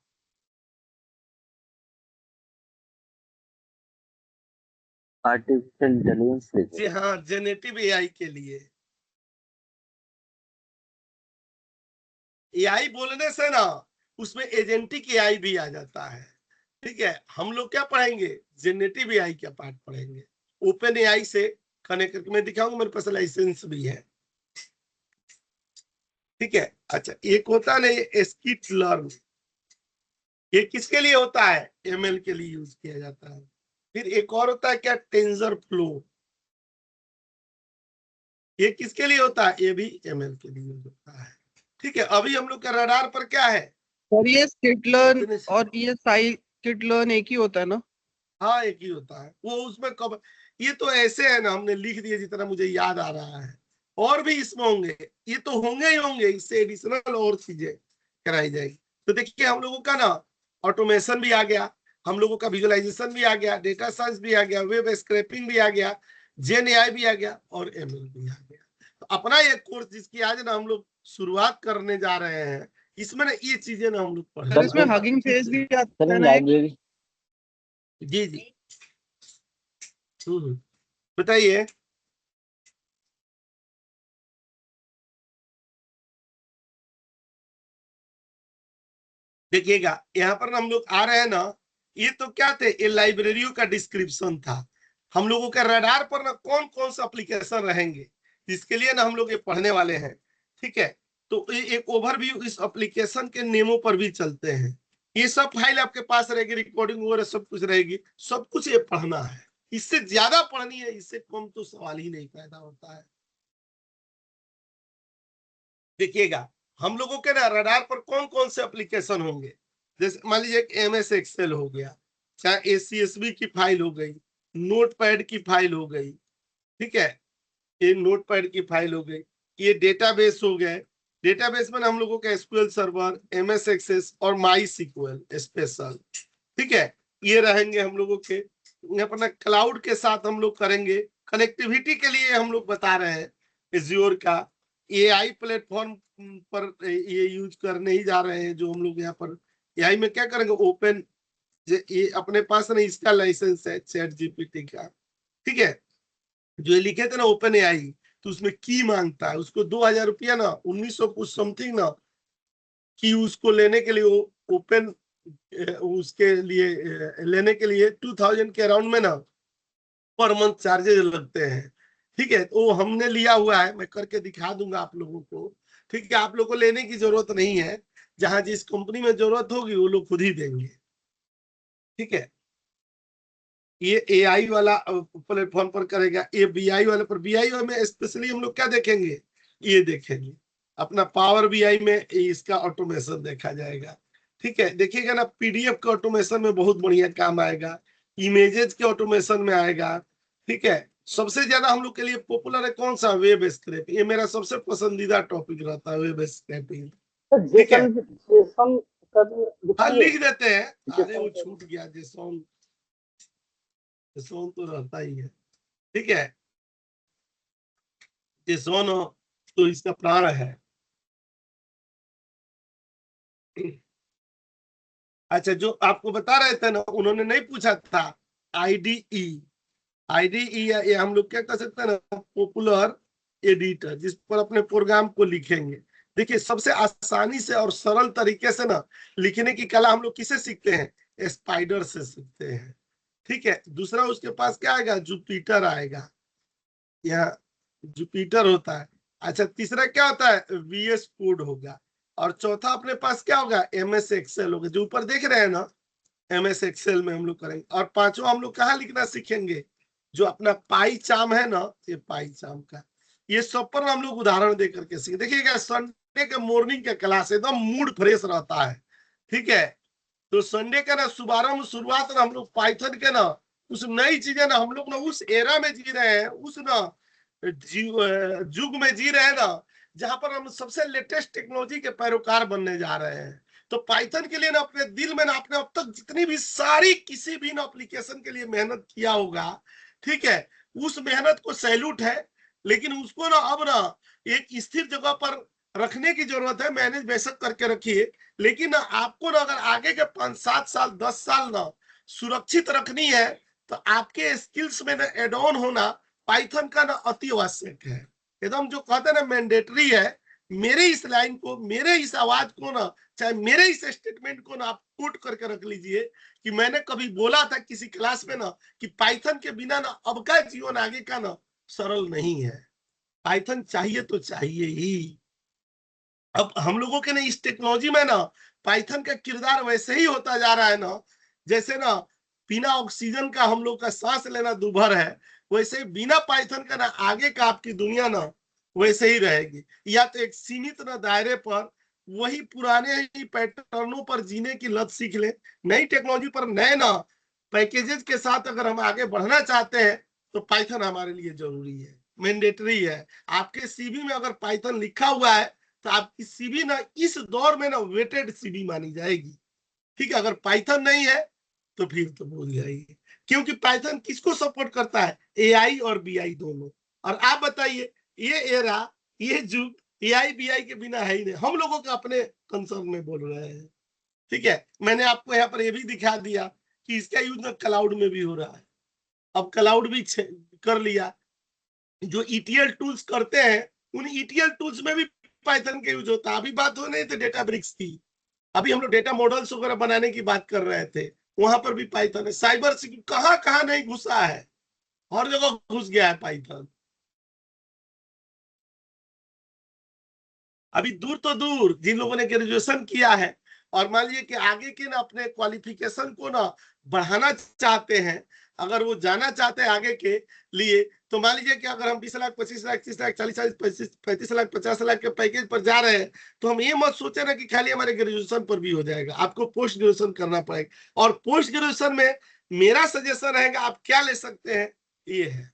आर्टिफिशियल इंटेलिजेंस जी हाँ, जेनेटिव एआई के लिए। एआई बोलने से ना उसमें एजेंटिक एआई भी आ जाता है। ठीक है, हम लोग क्या पढ़ेंगे, जेनेटिव एआई का पार्ट पढ़ेंगे, ओपन एआई से कनेक्ट करके मैं दिखाऊंगा, मेरे पास लाइसेंस भी है। ठीक है, अच्छा एक होता है ना स्किट लर्न, ये किसके लिए होता है, एमएल के लिए यूज किया जाता है। फिर एक और होता है क्या, टेंसर फ्लो, ये किसके लिए होता है, ये भी एमएल के लिए यूज होता है। ठीक है, अभी हम लोग का रडार पर क्या है, और ये स्किटलर्न इतने से- और ये साइकिटलर्न एक ही होता है ना? हाँ एक ही होता है, वो उसमें कब, ये तो ऐसे है ना, हमने लिख दिए जितना मुझे याद आ रहा है, और भी इसमें होंगे, ये तो होंगे ही होंगे, इससे एडिशनल और चीजें कराई जाएगी। तो देखिए हम लोगों का ना ऑटोमेशन भी आ गया, हम लोगों का विजुअलाइजेशन भी आ गया, डेटा साइंस भी आ गया, वेब स्क्रैपिंग भी आ गया, जेन एआई भी आ गया और एमएल भी आ गया। तो अपना ये कोर्स जिसकी आज ना हम लोग शुरुआत करने जा रहे हैं, इसमें ना ये चीजें ना हम लोग सर पढ़ इसमें हगिंग फेस भी आता सर है ना एक? लाइब्रेरी जी जी। बताइए। देखिएगा यहाँ पर हम लोग आ रहे हैं ना, ये तो क्या थे, ये लाइब्रेरियों का डिस्क्रिप्शन था। हम लोगों के रडार पर ना कौन कौन सा एप्लीकेशन रहेंगे, इसके लिए ना हम लोग ये पढ़ने वाले हैं। ठीक है, तो ये एक ओवरव्यू इस एप्लीकेशन के नेमों पर भी चलते हैं। ये सब फाइल आपके पास रहेगी, रिकॉर्डिंग वगैरह सब कुछ रहेगी, सब कुछ ये पढ़ना है। इससे ज्यादा पढ़नी है, इससे कम तो सवाल ही नहीं पैदा होता है। देखिएगा हम लोगों के ना रडार पर कौन कौन से एप्लीकेशन होंगे, जैसे मान लीजिए एक एमएस एक्सेल हो गया, चाहे एसीएसबी की फाइल हो गई, नोटपैड की फाइल हो गई। ठीक है, ये नोटपैड की फाइल हो गई, ये डेटाबेस हो गए। डेटाबेस में हम लोगों का एसक्यूएल सर्वर, एमएस एक्सेस और माई सीक्वल स्पेशल। ठीक है, ये रहेंगे हम लोगों के। यहाँ पर ना क्लाउड के साथ हम लोग करेंगे, कनेक्टिविटी के लिए हम लोग बता रहे हैं एज्योर का, एआई प्लेटफॉर्म पर ये यूज करने ही जा रहे हैं। जो हम लोग यहाँ पर एआई में क्या करेंगे, ओपन, ये अपने पास ना इसका लाइसेंस है चैट जीपीटी का। ठीक है, जो ये लिखे थे ना ओपन एआई, तो उसमें की मांगता है, उसको 2000 रुपया ना 1900 कुछ समथिंग ना की, उसको लेने के लिए वो ओपन, उसके लिए लेने के लिए 2000 के अराउंड में ना पर मंथ चार्जेस लगते हैं। ठीक है, तो हमने लिया हुआ है, मैं करके दिखा दूंगा आप लोगों को। ठीक है, आप लोगों को लेने की जरूरत नहीं है, जहां जिस कंपनी में जरूरत होगी वो लोग खुद ही देंगे। ठीक है, ये एआई वाला प्लेटफॉर्म पर करेगा, ये बीआई वाले पर, बीआई में स्पेशली हम लोग क्या देखेंगे, ये देखेंगे अपना पावर बीआई में इसका ऑटोमेशन देखा जाएगा। ठीक है, देखिएगा ना पीडीएफ के ऑटोमेशन में बहुत बढ़िया काम आएगा, इमेजेस के ऑटोमेशन में आएगा। ठीक है, सबसे ज्यादा हम लोग के लिए पॉपुलर है कौन सा, वेब स्क्रैपिंग, ये मेरा सबसे पसंदीदा टॉपिक रहता है, वेब स्क्रैपिंग। ठीक है, जेसन जेसन का भी हाँ दिखाइए। लिख देते हैं, अरे वो जेसन छूट गया, जेसॉन, जेसॉन तो रहता ही है। ठीक है, जेसॉन तो इसका प्राण है। अच्छा, जो आपको बता रहे थे ना, उन्होंने नहीं पूछा था आईडीई, आईडीई ये हम लोग क्या कर सकते हैं ना, पॉपुलर एडिटर, जिस पर अपने प्रोग्राम को लिखेंगे। देखिए सबसे आसानी से और सरल तरीके से ना लिखने की कला हम लोग किसे सीखते हैं, स्पाइडर से सीखते हैं। ठीक है, दूसरा उसके पास क्या आएगा, जुपिटर आएगा, यहाँ जुपिटर होता है। अच्छा, तीसरा क्या होता है, वीएस कोड होगा, और चौथा अपने पास क्या होगा, एमएस एक्सेल होगा, जो ऊपर देख रहे हैं ना, एमएस एक्सेल में हम लोग करेंगे। और पांचवा हम लोग कहाँ लिखना सीखेंगे, जो अपना पाई चाम है ना, ये पाई चाम का, ये सब पर हम लोग उदाहरण दे करके सीखे। देखिएगा संडे के मॉर्निंग का क्लास एकदम मूड फ्रेश रहता है। ठीक है, तो संडे का ना शुरुआत ना हम लोग पाइथन के ना उस नई चीजें ना, हम लोग ना उस एरा में जी रहे हैं, उस ना युग में जी रहे हैं ना, जहां पर हम सबसे लेटेस्ट टेक्नोलॉजी के पैरोकार बनने जा रहे हैं। तो पाइथन के लिए ना अपने दिल में ना, आपने अब तक जितनी भी सारी किसी भी ना एप्लीकेशन के लिए मेहनत किया होगा, ठीक है, उस मेहनत को सैल्यूट है। लेकिन उसको ना अब ना एक स्थिर जगह पर रखने की जरूरत है, मैनेज बेशक करके रखिए, लेकिन ना आपको ना अगर आगे के 5-7 साल 10 साल ना सुरक्षित रखनी है, तो आपके स्किल्स में ना एड ऑन होना पाइथन का ना अति आवश्यक है, एकदम जो कहते हैं ना मैंडेटरी है। मेरे इस लाइन को, मेरे इस आवाज को ना, चाहे मेरे इस स्टेटमेंट को ना आप कोट करके रख लीजिए कि मैंने कभी बोला था किसी क्लास में ना कि पाइथन के बिना ना अब का जीवन आगे का ना सरल नहीं है, पाइथन चाहिए तो चाहिए ही। अब हम लोगों के ना इस टेक्नोलॉजी में ना पाइथन का किरदार वैसे ही होता जा रहा है ना, जैसे ना बिना ऑक्सीजन का हम लोग का सांस लेना दुभर है, वैसे बिना पाइथन का ना आगे का आपकी दुनिया ना वैसे ही रहेगी, या तो एक सीमित ना दायरे पर वही पुराने ही पैटर्नों पर जीने की लत सीख ले। नई टेक्नोलॉजी पर नए ना पैकेजेस के साथ अगर हम आगे बढ़ना चाहते हैं तो पाइथन हमारे लिए जरूरी है, मैंडेटरी है। आपके सीवी में अगर पाइथन लिखा हुआ है तो आपकी सीवी ना इस दौर में ना वेटेड सीवी मानी जाएगी, ठीक है। अगर पाइथन नहीं है तो फिर तो भूल जाइए, क्योंकि पाइथन किसको सपोर्ट करता है, एआई और बीआई दोनों। और आप बताइए ये एरा, ये युग एआई बीआई के बिना है ही नहीं, हम लोगों के अपने कंसर्न में बोल रहे हैं, ठीक है। मैंने आपको यहाँ पर ये भी दिखा दिया कि इसका यूज ना क्लाउड में भी हो रहा है, अब क्लाउड भी कर लिया। जो ईटीएल टूल्स करते हैं उन ईटीएल टूल्स में भी पाइथन का यूज होता है। अभी बात हो नहीं थी डेटा ब्रिक्स की, अभी हम लोग डेटा मॉडल्स वगैरह बनाने की बात कर रहे थे, वहां पर भी पाइथन है। साइबर सिक्योरिटी कहाँ कहाँ नहीं घुसा है, हर जगह घुस गया है पाइथन। अभी दूर तो दूर जिन लोगों ने ग्रेजुएशन किया है और मान लीजिए कि आगे के ना अपने क्वालिफिकेशन को ना बढ़ाना चाहते हैं, अगर वो जाना चाहते हैं आगे के लिए, तो मान लीजिए कि अगर हम 20 लाख 25 लाख 30 लाख 40 40 35 लाख 50 लाख के पैकेज पर जा रहे हैं, तो हम ये मत सोचे ना कि खाली हमारे ग्रेजुएशन पर भी हो जाएगा, आपको पोस्ट ग्रेजुएशन करना पड़ेगा। और पोस्ट ग्रेजुएशन में मेरा सजेशन रहेगा आप क्या ले सकते हैं, ये है।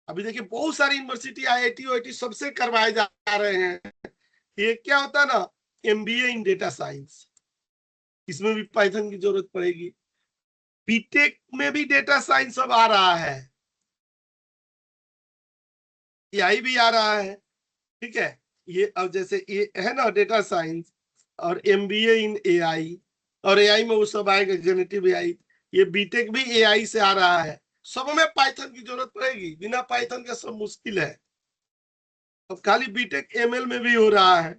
अभी देखिए बहुत सारी यूनिवर्सिटी IIT OIT सबसे करवाए जा रहे हैं। ये क्या होता है ना, MBA इन डेटा साइंस, इसमें भी पाइथन की जरूरत पड़ेगी। बीटेक में भी डेटा साइंस अब आ रहा है, AI भी आ रहा है, ठीक है। ये अब जैसे ये है ना डेटा साइंस और MBA इन AI, और AI में वो सब आएगा जेनेटिव AI, ये बीटेक भी AI से आ रहा है। सब में पाइथन की जरूरत पड़ेगी, बिना पाइथन का सब मुश्किल है। अब खाली बीटेक ML में भी हो रहा है,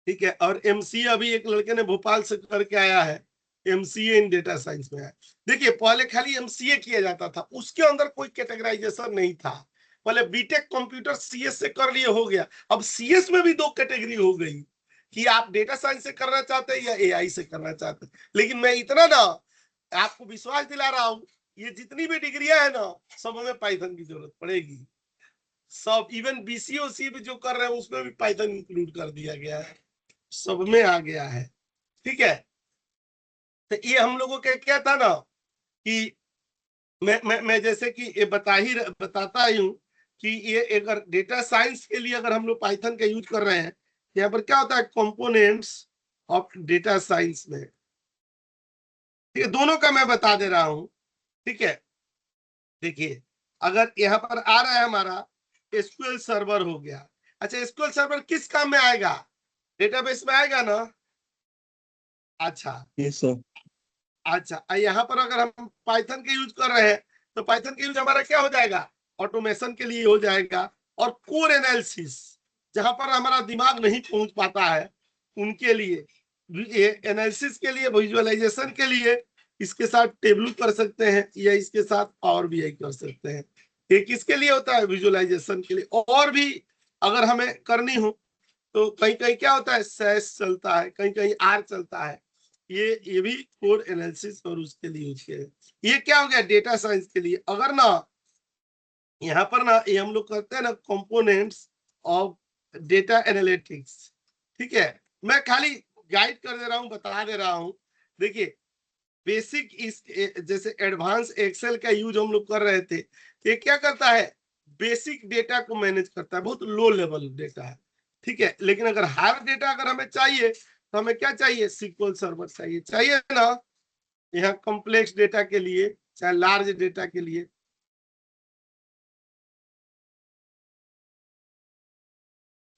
ठीक है। और MCA अभी एक लड़के ने भोपाल से करके आया है, MCA इन डेटा साइंस में है। देखिए पहले खाली MCA किया जाता था, उसके अंदर कोई कैटेगराइजेशन नहीं था। पहले बीटेक कंप्यूटर CS से कर लिए हो गया, अब CS में भी 2 कैटेगरी हो गई कि आप डेटा साइंस से करना चाहते हैं या AI से करना चाहते हैं। लेकिन मैं इतना ना आपको विश्वास दिला रहा हूं, ये जितनी भी डिग्रियां है ना सब में पाइथन की जरूरत पड़ेगी, सब। इवन BCOC भी जो कर रहे हैं उसमें भी पाइथन इंक्लूड कर दिया गया है, सब में आ गया है, ठीक है। तो ये हम लोगों का क्या था ना कि मैं जैसे कि ये बताता ही हूँ कि ये अगर डेटा साइंस के लिए अगर हम लोग पाइथन का यूज कर रहे हैं, यहाँ पर क्या होता है कंपोनेंट्स ऑफ डेटा साइंस में, ठीक है। दोनों का मैं बता दे रहा हूँ, ठीक है। देखिए अगर यहाँ पर आ रहा है हमारा SQL सर्वर हो गया, अच्छा SQL सर्वर किस काम में आएगा, डेटाबेस में आएगा ना। अच्छा यस सर। अच्छा यहाँ पर अगर हम पाइथन के यूज कर रहे हैं तो पाइथन के यूज हमारा क्या हो जाएगा, ऑटोमेशन के लिए हो जाएगा, और कोर एनालिसिस जहां पर हमारा दिमाग नहीं पहुंच पाता है उनके लिए, एनालिसिस के लिए, विजुअलाइजेशन के लिए इसके साथ टेबलू कर सकते हैं या इसके साथ पावर BI कर सकते हैं। ये किसके लिए होता है, विजुअलाइजेशन के लिए। और भी अगर हमें करनी हो तो कहीं कहीं क्या होता है SAS चलता है, कहीं कहीं R चलता है, ये भी कोर एनालिसिस और उसके लिए यूज किया है। ये क्या हो गया डेटा साइंस के लिए। अगर ना यहाँ पर ना ये हम लोग करते हैं ना कंपोनेंट्स ऑफ डेटा एनालिटिक्स, ठीक है। मैं खाली गाइड कर दे रहा हूँ, बता दे रहा हूँ। देखिए बेसिक इस जैसे एडवांस एक्सेल का यूज हम लोग कर रहे थे, ये क्या करता है, बेसिक डेटा को मैनेज करता है, बहुत लो लेवल डेटा है, ठीक है। लेकिन अगर हायर डेटा अगर हमें चाहिए तो हमें क्या चाहिए, SQL सर्वर चाहिए ना, यहाँ कॉम्प्लेक्स डेटा के लिए चाहे लार्ज डेटा के लिए।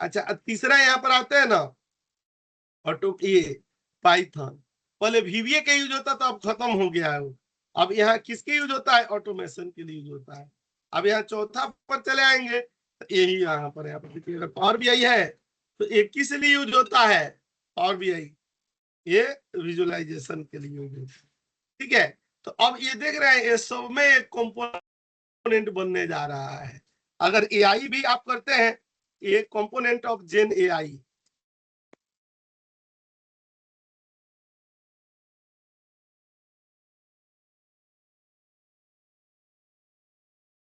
अच्छा तीसरा यहाँ पर आते हैं ना ऑटो ये पाइथन, पहले VBA का यूज होता था, अब खत्म हो गया है वो, अब यहाँ किसके यूज होता है? ऑटोमेशन के लिए यूज होता है। अब यहाँ चौथा पर चले आएंगे, तो यही यहाँ पर देखिए पावर बीआई है तो एक किस लिए यूज होता है? पावर बीआई ये विजुअलाइजेशन के लिए यूज होता है। ठीक है, तो अब ये देख रहे हैं ये सब में एक कंपोनेंट बनने जा रहा है। अगर एआई भी आप करते हैं, ये कंपोनेंट ऑफ जेन एआई।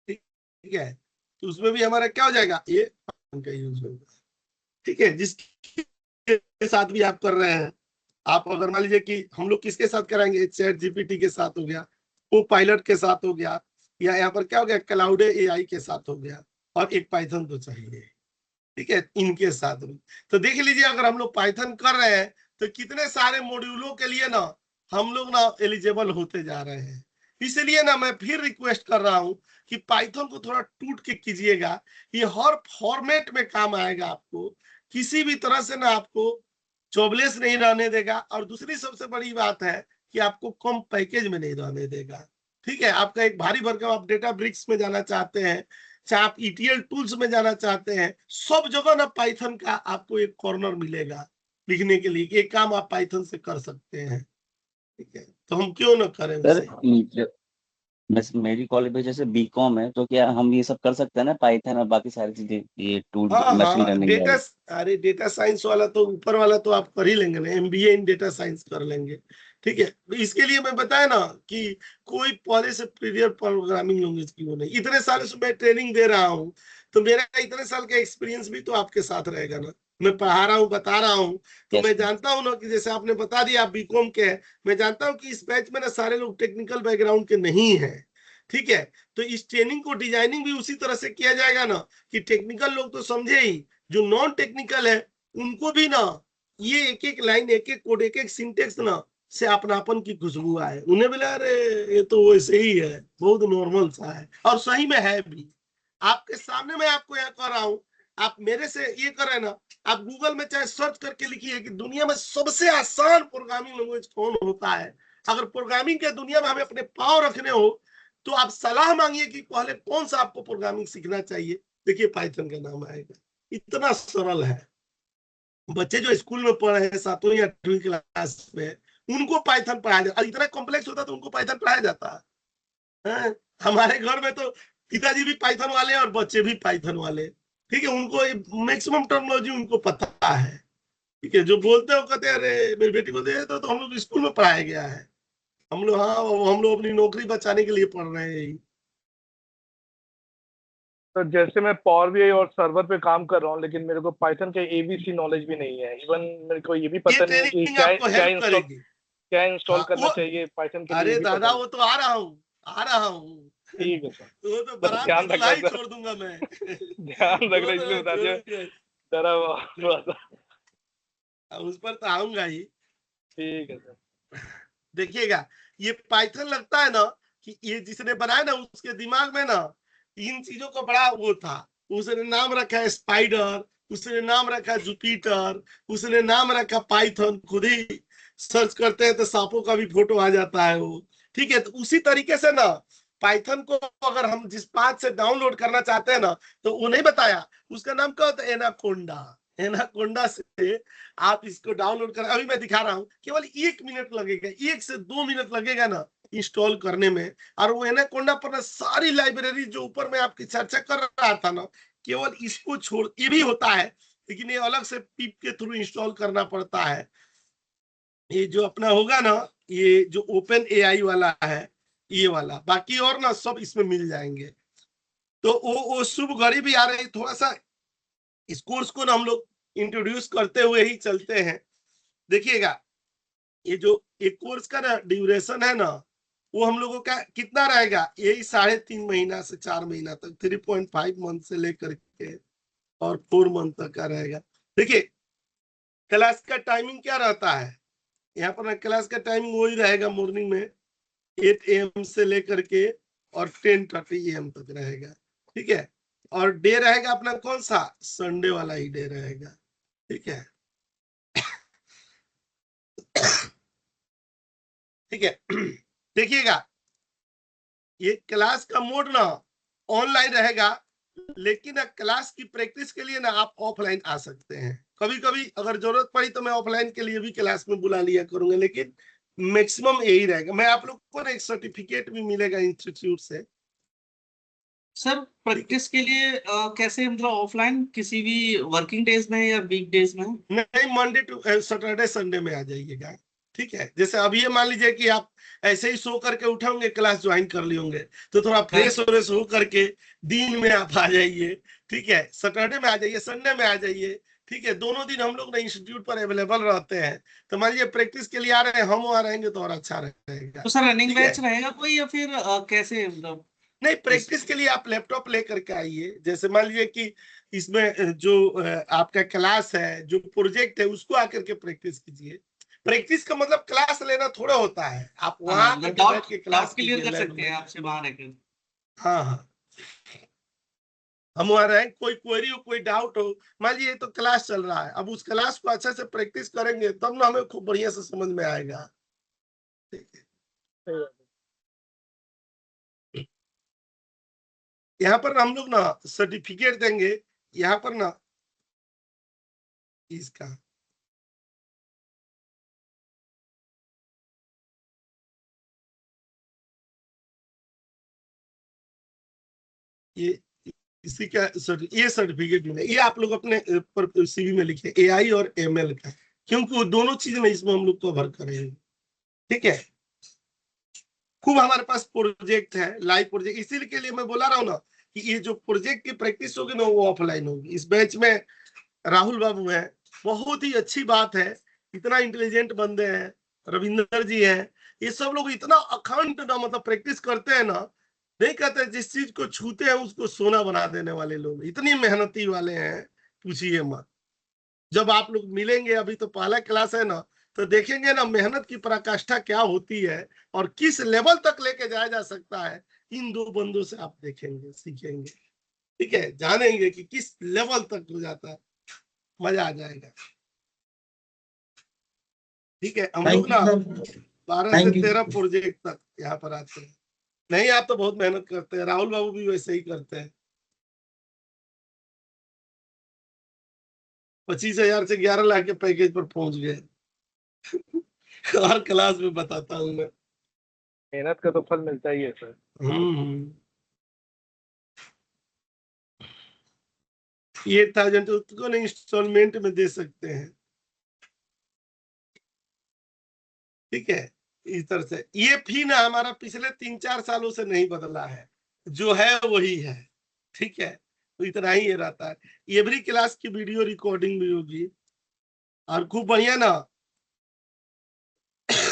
ठीक है, तो उसमें भी हमारा क्या हो जाएगा? ये का यूज होगा। ठीक है, जिसके साथ भी आप कर रहे हैं, आप अगर मान लीजिए कि हम लोग किसके साथ कराएंगे, चैट जीपीटी के साथ हो गया, को पायलट के साथ हो गया, या यहाँ पर क्या हो गया, क्लाउड एआई के साथ हो गया, और एक पाइथन तो चाहिए। ठीक है, इनके साथ भी तो देख लीजिए, अगर हम लोग पाइथन कर रहे हैं तो कितने सारे मॉड्यूलों के लिए ना हम लोग ना एलिजिबल होते जा रहे हैं। इसलिए ना मैं फिर रिक्वेस्ट कर रहा हूं कि पाइथन को थोड़ा टूट के कीजिएगा, ये हर फॉर्मेट में काम आएगा, आपको किसी भी तरह से ना आपको जॉबलेस नहीं रहने देगा। और दूसरी सबसे बड़ी बात है कि आपको कम पैकेज में नहीं रहने देगा। ठीक है, आपका एक भारी भरकम, आप डेटा ब्रिक्स में जाना चाहते हैं, चाहे आप ईटीएल टूल्स में जाना चाहते हैं, सब जगह ना पाइथन का आपको एक कॉर्नर मिलेगा लिखने के लिए कि एक काम आप पाइथन से कर सकते हैं। ठीक है, तो हम क्यों ना करें सर उसे? मेरी कॉलेज में जैसे बीकॉम है, तो क्या हम ये सब कर सकते हैं ना, पाइथन और बाकी सारी चीजें, ये टूल हाँ मशीन हाँ, लर्निंग डेटा, वाले? अरे डेटा साइंस वाला तो ऊपर वाला तो आप कर ही लेंगे ना, एमबीए इन डेटा साइंस कर लेंगे। ठीक है, इसके लिए मैं बताया ना कि कोई पहले से प्रीवियर प्रोग्रामिंग लैंग्वेज की वो नहीं, इतने साल से मैं ट्रेनिंग दे रहा हूँ, तो मेरा इतने साल का एक्सपीरियंस भी तो आपके साथ रहेगा ना। मैं पढ़ा रहा हूँ, बता रहा हूँ, तो मैं जानता हूँ ना कि जैसे आपने बता दिया आप बीकॉम के हैं, मैं जानता हूँ कि इस बैच में ना सारे लोग टेक्निकल बैकग्राउंड के नहीं है। ठीक है, तो इस ट्रेनिंग को डिजाइनिंग भी उसी तरह से किया जाएगा ना कि टेक्निकल लोग तो समझे ही, जो नॉन टेक्निकल है उनको भी ना ये एक एक लाइन, एक एक कोड, एक एक सिंटेक्स ना से अपनापन की खुशबू आए, उन्हें बोला अरे ये तो वैसे ही है, बहुत नॉर्मल सा है, और सही में है भी। आपके सामने मैं आपको यहाँ कर रहा हूँ, आप मेरे से ये करें ना, आप गूगल में चाहे सर्च करके लिखिए कि दुनिया में सबसे आसान प्रोग्रामिंग लैंग्वेज कौन होता है। अगर प्रोग्रामिंग के दुनिया में हमें अपने पांव रखने हो तो आप सलाह मांगिए कि पहले कौन सा आपको प्रोग्रामिंग सीखना चाहिए, देखिए पाइथन का नाम आएगा। इतना सरल है। बच्चे जो स्कूल में पढ़ रहे हैं 7वीं या 8वीं क्लास में, उनको पाइथन पढ़ाया जाता है। इतना कॉम्प्लेक्स होता है तो उनको पाइथन पढ़ाया जाता है। हमारे घर में तो पिताजी भी पाइथन वाले हैं और बच्चे भी पाइथन वाले। ठीक है, उनको मैक्सिमम टर्मिनोलॉजी उनको पता है। ठीक है, जो बोलते हो कहते हैं अरे मेरी बेटी को दे तो हम लोग स्कूल में पढ़ाया गया है। हम लोग, हाँ, हम लोग अपनी नौकरी बचाने के लिए पढ़ रहे हैं। तो जैसे मैं पावर बीआई और सर्वर पे काम कर रहा हूँ, लेकिन मेरे को पाइथन का एबीसी नॉलेज भी नहीं है। इवन मेरे को ये भी ये पता नहीं है कि ट्रेनिंग आपको हेल्प करेगी। क्या इंस्टॉल हाँ, करना वो, चाहिए पाइथन के लिए, अरे ये भी पता दादा नहीं। वो तो आ रहा हूँ, आ रहा हूँ। ठीक है सर, वो तो बस बारात में ध्यान रखना दुल्हा ही सर, छोड़ दूंगा मैं। ध्यान रखना, वो तो इसलिए मैं बता दिया, छोड़ूंगा, डरा हुआ था। उस पर तो आऊंगा ही। ठीक है सर। देखिएगा, ये पाइथन लगता है ना कि ये जिसने बनाया ना उसके दिमाग में ना इन चीजों का बड़ा वो था। उसने नाम रखा है स्पाइडर, उसने नाम रखा है जुपिटर, उसने नाम रखा पाइथन। खुद ही सर्च करते हैं तो सांपों का भी फोटो आ जाता है वो। ठीक है, तो उसी तरीके से ना पाइथन को अगर हम जिस पाथ से डाउनलोड करना चाहते हैं ना, तो वो नहीं बताया उसका नाम क्या होता है, एनाकोंडा। एनाकोंडा से आप इसको डाउनलोड कर, अभी मैं दिखा रहा हूँ, केवल 1 मिनट लगेगा, 1 से 2 मिनट लगेगा ना इंस्टॉल करने में। और वो एनाकोंडा पर ना सारी लाइब्रेरी जो ऊपर में आपकी चर्चा कर रहा था ना, केवल इसको छोड़, ये भी होता है लेकिन ये अलग से पिप के थ्रू इंस्टॉल करना पड़ता है। ये जो अपना होगा ना, ये जो ओपन एआई वाला है ये वाला, बाकी और ना सब इसमें मिल जाएंगे। तो वो शुभ घड़ी भी आ रही, थोड़ा सा इस कोर्स को ना हम लोग इंट्रोड्यूस करते हुए ही चलते हैं। देखिएगा, ये जो एक कोर्स का ना ड्यूरेशन है ना, वो हम लोगों का कितना रहेगा, यही 3.5 महीना से 4 महीना तक, 3.5 मंथ से लेकर के और 4 मंथ तक का रहेगा। देखिए, क्लास का टाइमिंग क्या रहता है यहाँ पर ना, क्लास का टाइमिंग वही रहेगा, मॉर्निंग में 8 AM से लेकर के और 10:30 AM तक रहेगा। ठीक है, और डे रहेगा अपना कौन सा, संडे वाला ही डे रहेगा। ठीक है, ठीक है। देखिएगा, ये क्लास का मोड ना ऑनलाइन रहेगा, लेकिन क्लास की प्रैक्टिस के लिए ना आप ऑफलाइन आ सकते हैं। कभी कभी अगर जरूरत पड़ी तो मैं ऑफलाइन के लिए भी क्लास में बुला लिया करूंगा, लेकिन मैक्सिमम यही रहेगा। मैं आप लोग को ना एक सर्टिफिकेट भी मिलेगा इंस्टीट्यूट से। सर प्रैक्टिस के लिए कैसे, मतलब ऑफलाइन किसी भी वर्किंग डेज में या वीक डेज में? नहीं, मंडे टू सैटरडे संडे में आ जाइएगा, ठीक है। जैसे अब ये मान लीजिए कि आप ऐसे ही सो करके उठोगे, क्लास ज्वाइन कर लिए होंगे, तो थोड़ा फ्रेश हो करके दिन में आप आ जाइए, ठीक है। सैटरडे में आ जाइए, संडे में आ जाइए, ठीक है। दोनों दिन हम लोग ना इंस्टीट्यूट पर अवेलेबल रहते हैं। तो मान लीजिए प्रैक्टिस के लिए आ रहे हैं, हम वहाँ रहेंगे तो और अच्छा रहेगा। तो सर रनिंग ठीक है। बैच रहेगा कोई, या फिर कैसे, मतलब? नहीं, प्रैक्टिस के लिए आप लैपटॉप लेकर के आइए। जैसे मान लीजिए कि इसमें जो आपका क्लास है, जो प्रोजेक्ट है, उसको आकर के प्रैक्टिस कीजिए। प्रैक्टिस का मतलब क्लास लेना थोड़ा होता है, आप वहां आकर के बैठ के क्लास क्लियर कर कीजिए सकते हैं आपसे बाहर रहकर। हाँ हाँ, हम वहां रहे, कोई क्वेरी हो, कोई डाउट हो। मान लीजिए तो क्लास चल रहा है, अब उस क्लास को अच्छे से प्रैक्टिस करेंगे तब ना हमें खूब बढ़िया से समझ में आएगा। ठीक है। यहाँ पर हम लोग ना सर्टिफिकेट देंगे, यहाँ पर ना इसका ये इसी का ये सर्टिफिकेट मिले, ये आप लोग अपने सीवी में लिखे एआई और एमएल का, क्योंकि वो दोनों चीज में इसमें हम लोग कवर करेंगे। ठीक है। खूब हमारे पास प्रोजेक्ट है, लाइव प्रोजेक्ट, इसीलिए के लिए मैं बोला रहा हूँ ना कि ये जो प्रोजेक्ट की प्रैक्टिस होगी ना वो ऑफलाइन होगी। इस बैच में राहुल बाबू हैं, बहुत ही अच्छी बात है, इतना इंटेलिजेंट बंदे हैं, रविंदर जी हैं, ये सब लोग इतना अखंड ना मतलब प्रैक्टिस करते हैं ना, नहीं कहते जिस चीज को छूते हैं उसको सोना बना देने वाले लोग, इतनी मेहनती वाले हैं, पूछिए मत। जब आप लोग मिलेंगे, अभी तो पहला क्लास है ना, तो देखेंगे ना मेहनत की पराकाष्ठा क्या होती है और किस लेवल तक लेके जाया जा सकता है। इन दो बंदों से आप देखेंगे, सीखेंगे, ठीक है, जानेंगे कि किस लेवल तक हो जाता है, मजा आ जाएगा। ठीक है। हम लोग ना 12 से 13 प्रोजेक्ट तक यहाँ पर आते हैं। नहीं, आप तो बहुत मेहनत करते हैं, राहुल बाबू भी वैसे ही करते हैं। 25,000 से 11 लाख के पैकेज पर पहुंच गए। हर क्लास में बताता हूँ मैं। मेहनत का तो फल मिलता ही है सर। ये 1000 उसको नहीं इंस्टॉलमेंट में दे सकते हैं। ठीक है। इस तरह से ये फी ना हमारा पिछले 3-4 सालों से नहीं बदला है, जो है वही है। ठीक है। तो इतना ही ये रहता है। एवरी क्लास की वीडियो रिकॉर्डिंग भी होगी और खूब बढ़िया ना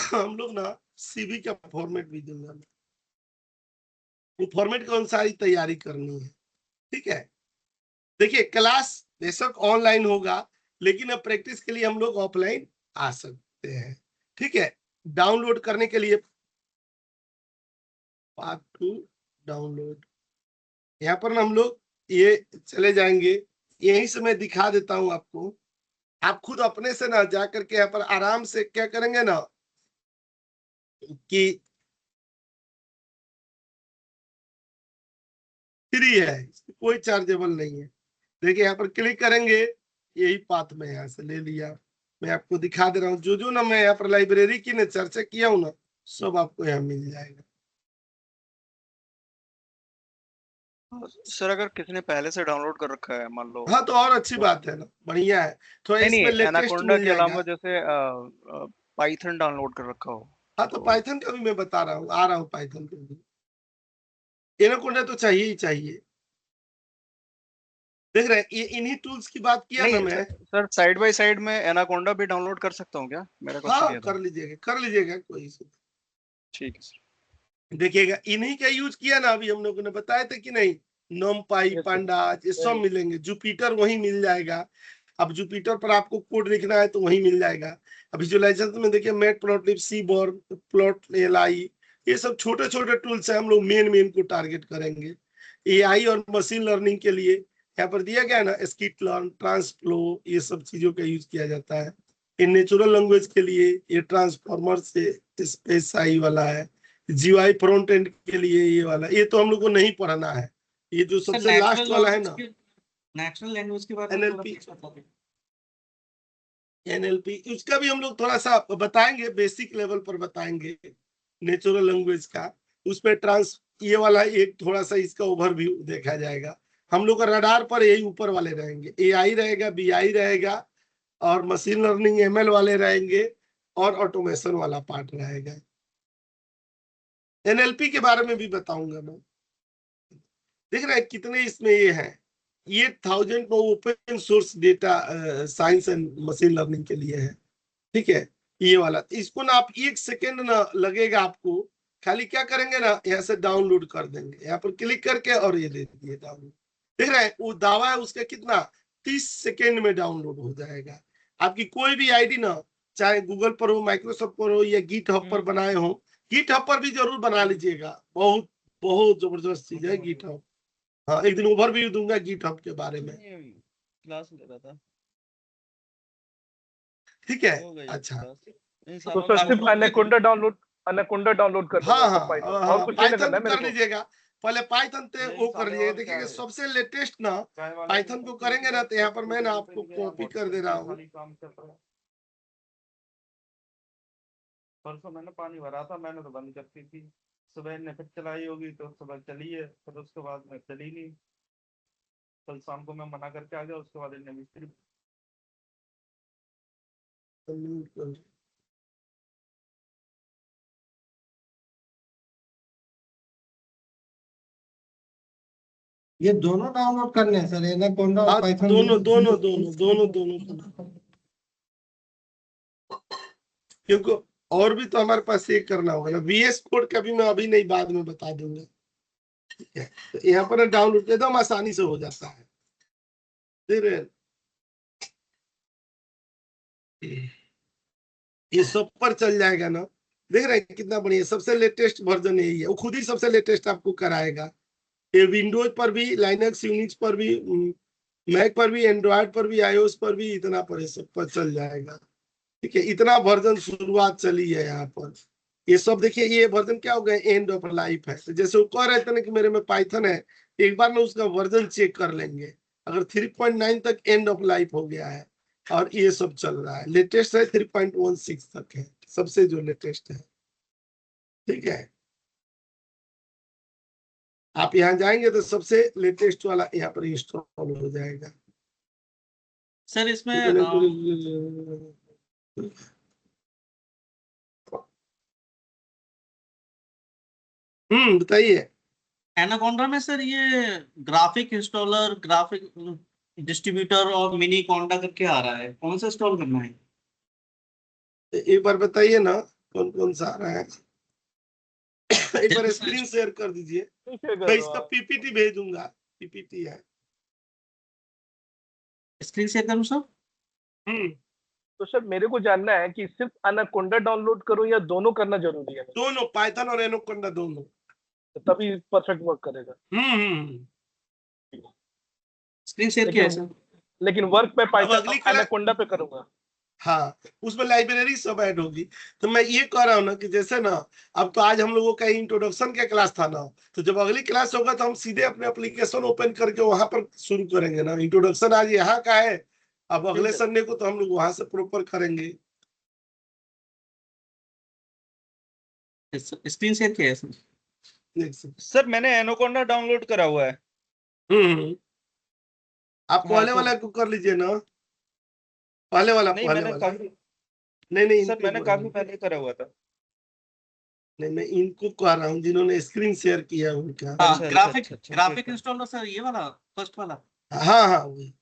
हम लोग ना सीवी का फॉर्मेट भी दूंगा मैं, वो फॉर्मेट के अनुसार ही तैयारी करनी है। ठीक है। देखिए क्लास बेशक ऑनलाइन होगा, लेकिन अब प्रैक्टिस के लिए हम लोग ऑफलाइन आ सकते हैं। ठीक है। डाउनलोड करने के लिए पार्ट 2 डाउनलोड, यहाँ पर हम लोग ये चले जाएंगे, यहीं से मैं दिखा देता हूं आपको। आप खुद अपने से ना जाकर के यहाँ पर आराम से क्या करेंगे ना कि फ्री है, कोई चार्जेबल नहीं है। देखिए यहाँ पर क्लिक करेंगे, यही पाथ में यहाँ से ले लिया। मैं आपको दिखा दे रहा हूँ, जो जो ना मैं यहाँ पर लाइब्रेरी की ना चर्चा किया हूँ ना, सब आपको यहाँ मिल जाएगा। सर अगर किसी ने पहले से डाउनलोड कर रखा है मान लो, हाँ तो और अच्छी बात है ना, बढ़िया है। तो नहीं इसमें लेटेस्ट एनाकोंडा मिल के अलावा जाएगा। जैसे पाइथन डाउनलोड कर रखा हो। हाँ तो पाइथन का भी मैं बता रहा हूँ, आ रहा हूँ पाइथन का भी। एनाकोंडा तो चाहिए ही चाहिए। देख रहे हैं, ये इन्हीं टूल्स की बात किया ना नहीं मैं। सर साइड बाय साइड में एनाकोंडा भी डाउनलोड कर सकता हूँ क्या? मेरा क्वेश्चन हाँ ये था। कर लीजिएगा कोई इशू नहीं। ठीक है सर। देखिएगा इन्हीं का यूज किया ना, अभी हम लोगों ने बताया था कि नहीं, नमपाई, पांडाज, ये सब मिलेंगे। जुपिटर वही मिल जाएगा। अब जुपिटर पर आपको कोड लिखना है तो वही मिल जाएगा। अब विजुअलाइजेशन में देखिए matplotlib, seaborn, plotly, ये सब छोटे छोटे टूल्स है। हम लोग मेन को टारगेट करेंगे। एआई और मशीन लर्निंग के लिए यहाँ पर दिया गया है ना, स्किट लर्न, ट्रांसफ्लो, ये सब चीजों का यूज किया जाता है। इन नेचुरल लैंग्वेज के लिए ये ट्रांसफॉर्मर से स्पेस आई वाला है, जीयूआई फ्रंट एंड के लिए ये वाला, ये तो हम लोग को नहीं पढ़ना है। ये जो सबसे लास्ट वाला है ना, नेचुरल लैंग्वेज के बारे में थोड़ा NLP, कुछ बता दें। NLP उसका भी हम लोग थोड़ा सा बताएंगे, बेसिक लेवल पर बताएंगे नेचुरल लैंग्वेज का। उसमें ट्रांस ये वाला एक थोड़ा सा इसका ओवरव्यू देखा जाएगा। हम लोग का रडार पर यही ऊपर वाले रहेंगे, AI रहेगा, BI रहेगा, और मशीन लर्निंग ML वाले रहेंगे, और ऑटोमेशन वाला पार्ट रहेगा। NLP के बारे में भी बताऊंगा मैं। देख रहे हैं कितने इसमें ये है, ये 1000 open source data science and machine learning के लिए है। ठीक है, ये वाला इसको ना आप 1 सेकेंड ना लगेगा आपको, खाली क्या करेंगे ना, यहाँ से डाउनलोड कर देंगे, यहाँ पर क्लिक करके और ये दे दिए डाउनलोड। देख रहे हैं वो दावा है उसका कितना, 30 सेकेंड में डाउनलोड हो जाएगा। आपकी कोई भी आईडी ना, चाहे गूगल पर हो, माइक्रोसॉफ्ट पर हो, या गिट हब पर बनाए हो, गिट हब पर भी जरूर बना लीजिएगा, बहुत बहुत जबरदस्त चीज है गिट हब। हाँ, एक दिन ओवरव्यू दूंगा गिट हब के बारे में। क्लास ले रहा था, ठीक है, हो गई अच्छा। तो सर सिर्फ एनाकोंडा डाउनलोड कर हाँ दूंगा, हाँ पाइथन और हाँ, कुछ नहीं पाइथन करना है मेरे कर को। लीजिएगा, पहले पाइथन ते नहीं, वो कर साले लीजिएगा। और क्या देखिए है? सबसे लेटेस्ट ना चाय वाले पाइथन की को सब्जी करेंगे ना, तो यहाँ पर मैं ना तो आपको पे गया, कॉपी बहुत कर दे रहा हूँ। खाली काम कर रहा है। परसों मैंने पानी भरा था, मैंने तो बंद कर दी थी। सुबह ने फिर चलाई होगी तो सुबह चली है, फिर उसके बाद में चली नहीं। कल शाम को मैं मना करके आ गया, उसके बाद इन्हें मिस्त्री ये दोनों डाउनलोड करने हैं सर, एनाकोंडा और हाँ, पाइथन दोनों दोनों दोनों दोनों दोनों, क्योंकि और भी तो हमारे पास ये करना होगा ना। VS कोड का भी मैं अभी नहीं, बाद में बता दूंगा। ठीक है, तो यहाँ पर डाउनलोड एकदम आसानी से हो जाता है। फिर ये सब पर चल जाएगा ना। देख रहे हैं कितना बढ़िया, सबसे लेटेस्ट वर्जन यही है, वो खुद ही सबसे लेटेस्ट आपको कराएगा। ये विंडोज पर भी, लाइनक्स यूनिक्स पर भी, मैक पर भी, एंड्रॉयड पर भी, iOS पर भी, इतना पर ये सब पर चल जाएगा। ठीक है, इतना वर्जन शुरुआत चली है यहाँ पर। ये सब देखिए, ये वर्जन क्या हो गया, एंड ऑफ लाइफ है। तो जैसे वो कह रहे थे ना कि मेरे में पाइथन है, एक बार ना उसका वर्जन चेक कर लेंगे। अगर 3.9 तक एंड ऑफ लाइफ हो गया है और ये सब चल रहा है, लेटेस्ट है 3.16 तक है, सबसे जो लेटेस्ट है। ठीक है, आप यहाँ जाएंगे तो सबसे लेटेस्ट वाला यहाँ पर इंस्टॉल हो जाएगा। सर इसमें बताइए। एनाकोंडा में सर ये ग्राफिक इंस्टॉलर, ग्राफिक डिस्ट्रीब्यूटर और मिनी कोंडा करके आ रहा है, कौन सा इंस्टॉल करना है? एक बार बताइए ना कौन कौन सा आ रहा है। एक बार स्क्रीन शेयर कर दीजिए, मैं इसका PPT भेज दूंगा, PPT है। स्क्रीन शेयर करूं सर? तो सर मेरे को जानना है कि सिर्फ एनाकोंडा डाउनलोड करूं या दोनों करना जरूरी है? दोनों, पाइथन और एनाकोंडा दोनों, तभी परफेक्ट वर्क करेगा। स्क्रीन शेयर किया है सर। लेकिन वर्क मैं पाइथन एनाकोंडा पे करूंगा। हाँ, उसमें लाइब्रेरी सब ऐड होगी। तो मैं ये कह रहा हूँ ना कि जैसे ना, अब तो आज हम लोगों का इंट्रोडक्शन का क्लास था ना, तो जब अगली क्लास होगा तो हम सीधे अपने एप्लीकेशन ओपन करके वहां पर शुरू करेंगे ना। इंट्रोडक्शन आज यहाँ का है, अब अगले संडे को तो हम लोग वहां से प्रॉपर करेंगे। स्क्रीन शेयर किया है सर। सर मैंने एनाकोंडा डाउनलोड करा हुआ है। आप पहले वाला को कर लीजिए ना, पहले वाला, नहीं पहले मैंने वाला। काफी नहीं सर मैंने काफी पहले करा हुआ था। नहीं, मैं इनको कह रहा हूँ जिन्होंने स्क्रीन शेयर किया उनका। हाँ, ग्राफिक इंस्टॉलर सर, ये वाला फर्स्ट वाला। हाँ हाँ, वही।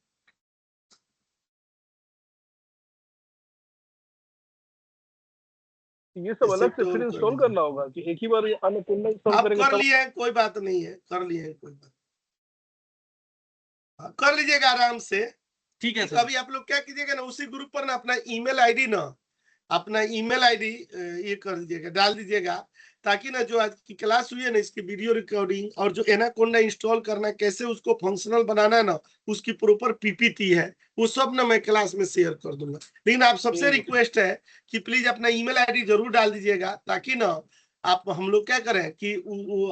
ये सब अलग से फिर इंस्टॉल करना होगा कि एक ही बार एनाकोंडा इंस्टॉल आप करेंगे? कर लिए हैं, कोई बात नहीं है, कर लिए हैं, कोई बात। कर लीजिएगा आराम से। ठीक है सर। अभी आप लोग क्या कीजिएगा ना, उसी ग्रुप पर ना अपना ईमेल आईडी ना, अपना ईमेल आईडी ये कर दीजिएगा, डाल दीजिएगा, ताकि ना जो आज की क्लास हुई है ना, इसकी वीडियो रिकॉर्डिंग और जो एनाकोंडा इंस्टॉल करना है, कैसे उसको फंक्शनल बनाना है ना, उसकी प्रॉपर PPT है, वो सब ना मैं क्लास में शेयर कर दूंगा। लेकिन आप सबसे रिक्वेस्ट है कि प्लीज अपना ईमेल आईडी जरूर डाल दीजिएगा, ताकि ना आप हम लोग क्या करें कि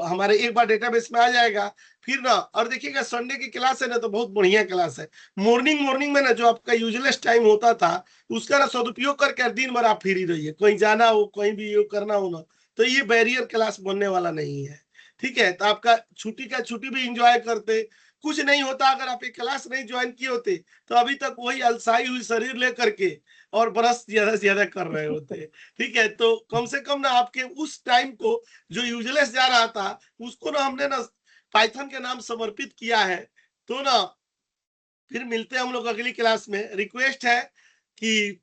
हमारे एक बार डेटाबेस में आ जाएगा, फिर ना, और देखिएगा संडे की क्लास है ना तो बहुत बढ़िया क्लास है। मॉर्निंग में ना जो आपका यूजलेस टाइम होता था उसका ना सदुपयोग करके दिन भर आप फ्री रहिए, कहीं जाना हो कहीं भी ये करना हो ना, तो ये बैरियर क्लास बनने वाला नहीं है। ठीक है, तो आपका छुट्टी भी इंजॉय करते, कुछ नहीं होता अगर आप एक क्लास नहीं ज्वाइन किए होते तो अभी तक वही अलसाई हुई शरीर लेकर के और ब्रश ज्यादा से ज्यादा कर रहे होते। ठीक है, तो कम से कम ना आपके उस टाइम को जो यूजलेस जा रहा था उसको ना हमने ना पाइथन के नाम समर्पित किया है। तो ना फिर मिलते हैं हम लोग अगली क्लास में। रिक्वेस्ट है कि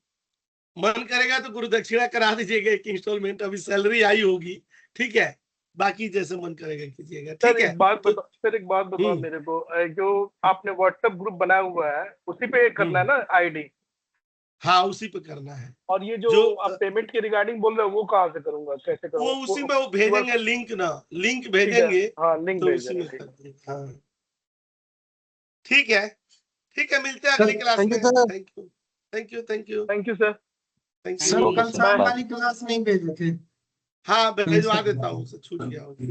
मन करेगा तो गुरु दक्षिणा करा दीजिएगा एक इंस्टॉलमेंट, अभी सैलरी आई होगी। ठीक है, बाकी जैसे मन करेगा कीजिएगा। सर ठीक है, एक बात बताओ, सर एक बात बताओ मेरे को, जो आपने व्हाट्सएप ग्रुप बनाया हुआ है उसी पे करना है ना आईडी? हाँ उसी पे करना है। और ये जो आप पेमेंट के रिगार्डिंग बोल रहे हो वो कहाँ से करूंगा, कैसे वो करूंगा? उसी में वो भेजेंगे लिंक ना, लिंक भेजेंगे हाँ लिंक तो भेज उसी देना, में ठीक कर है। देंगे। हाँ ठीक है, ठीक है, मिलते हैं सर, अगली क्लास thank में। you, sir. Thank you, thank you, thank you, thank you sir. Thank sir you. कल सर, शाम बाय। वाली क्लास नहीं भेजे थे। हाँ भेजवा देता हूँ, छूट गया होगा।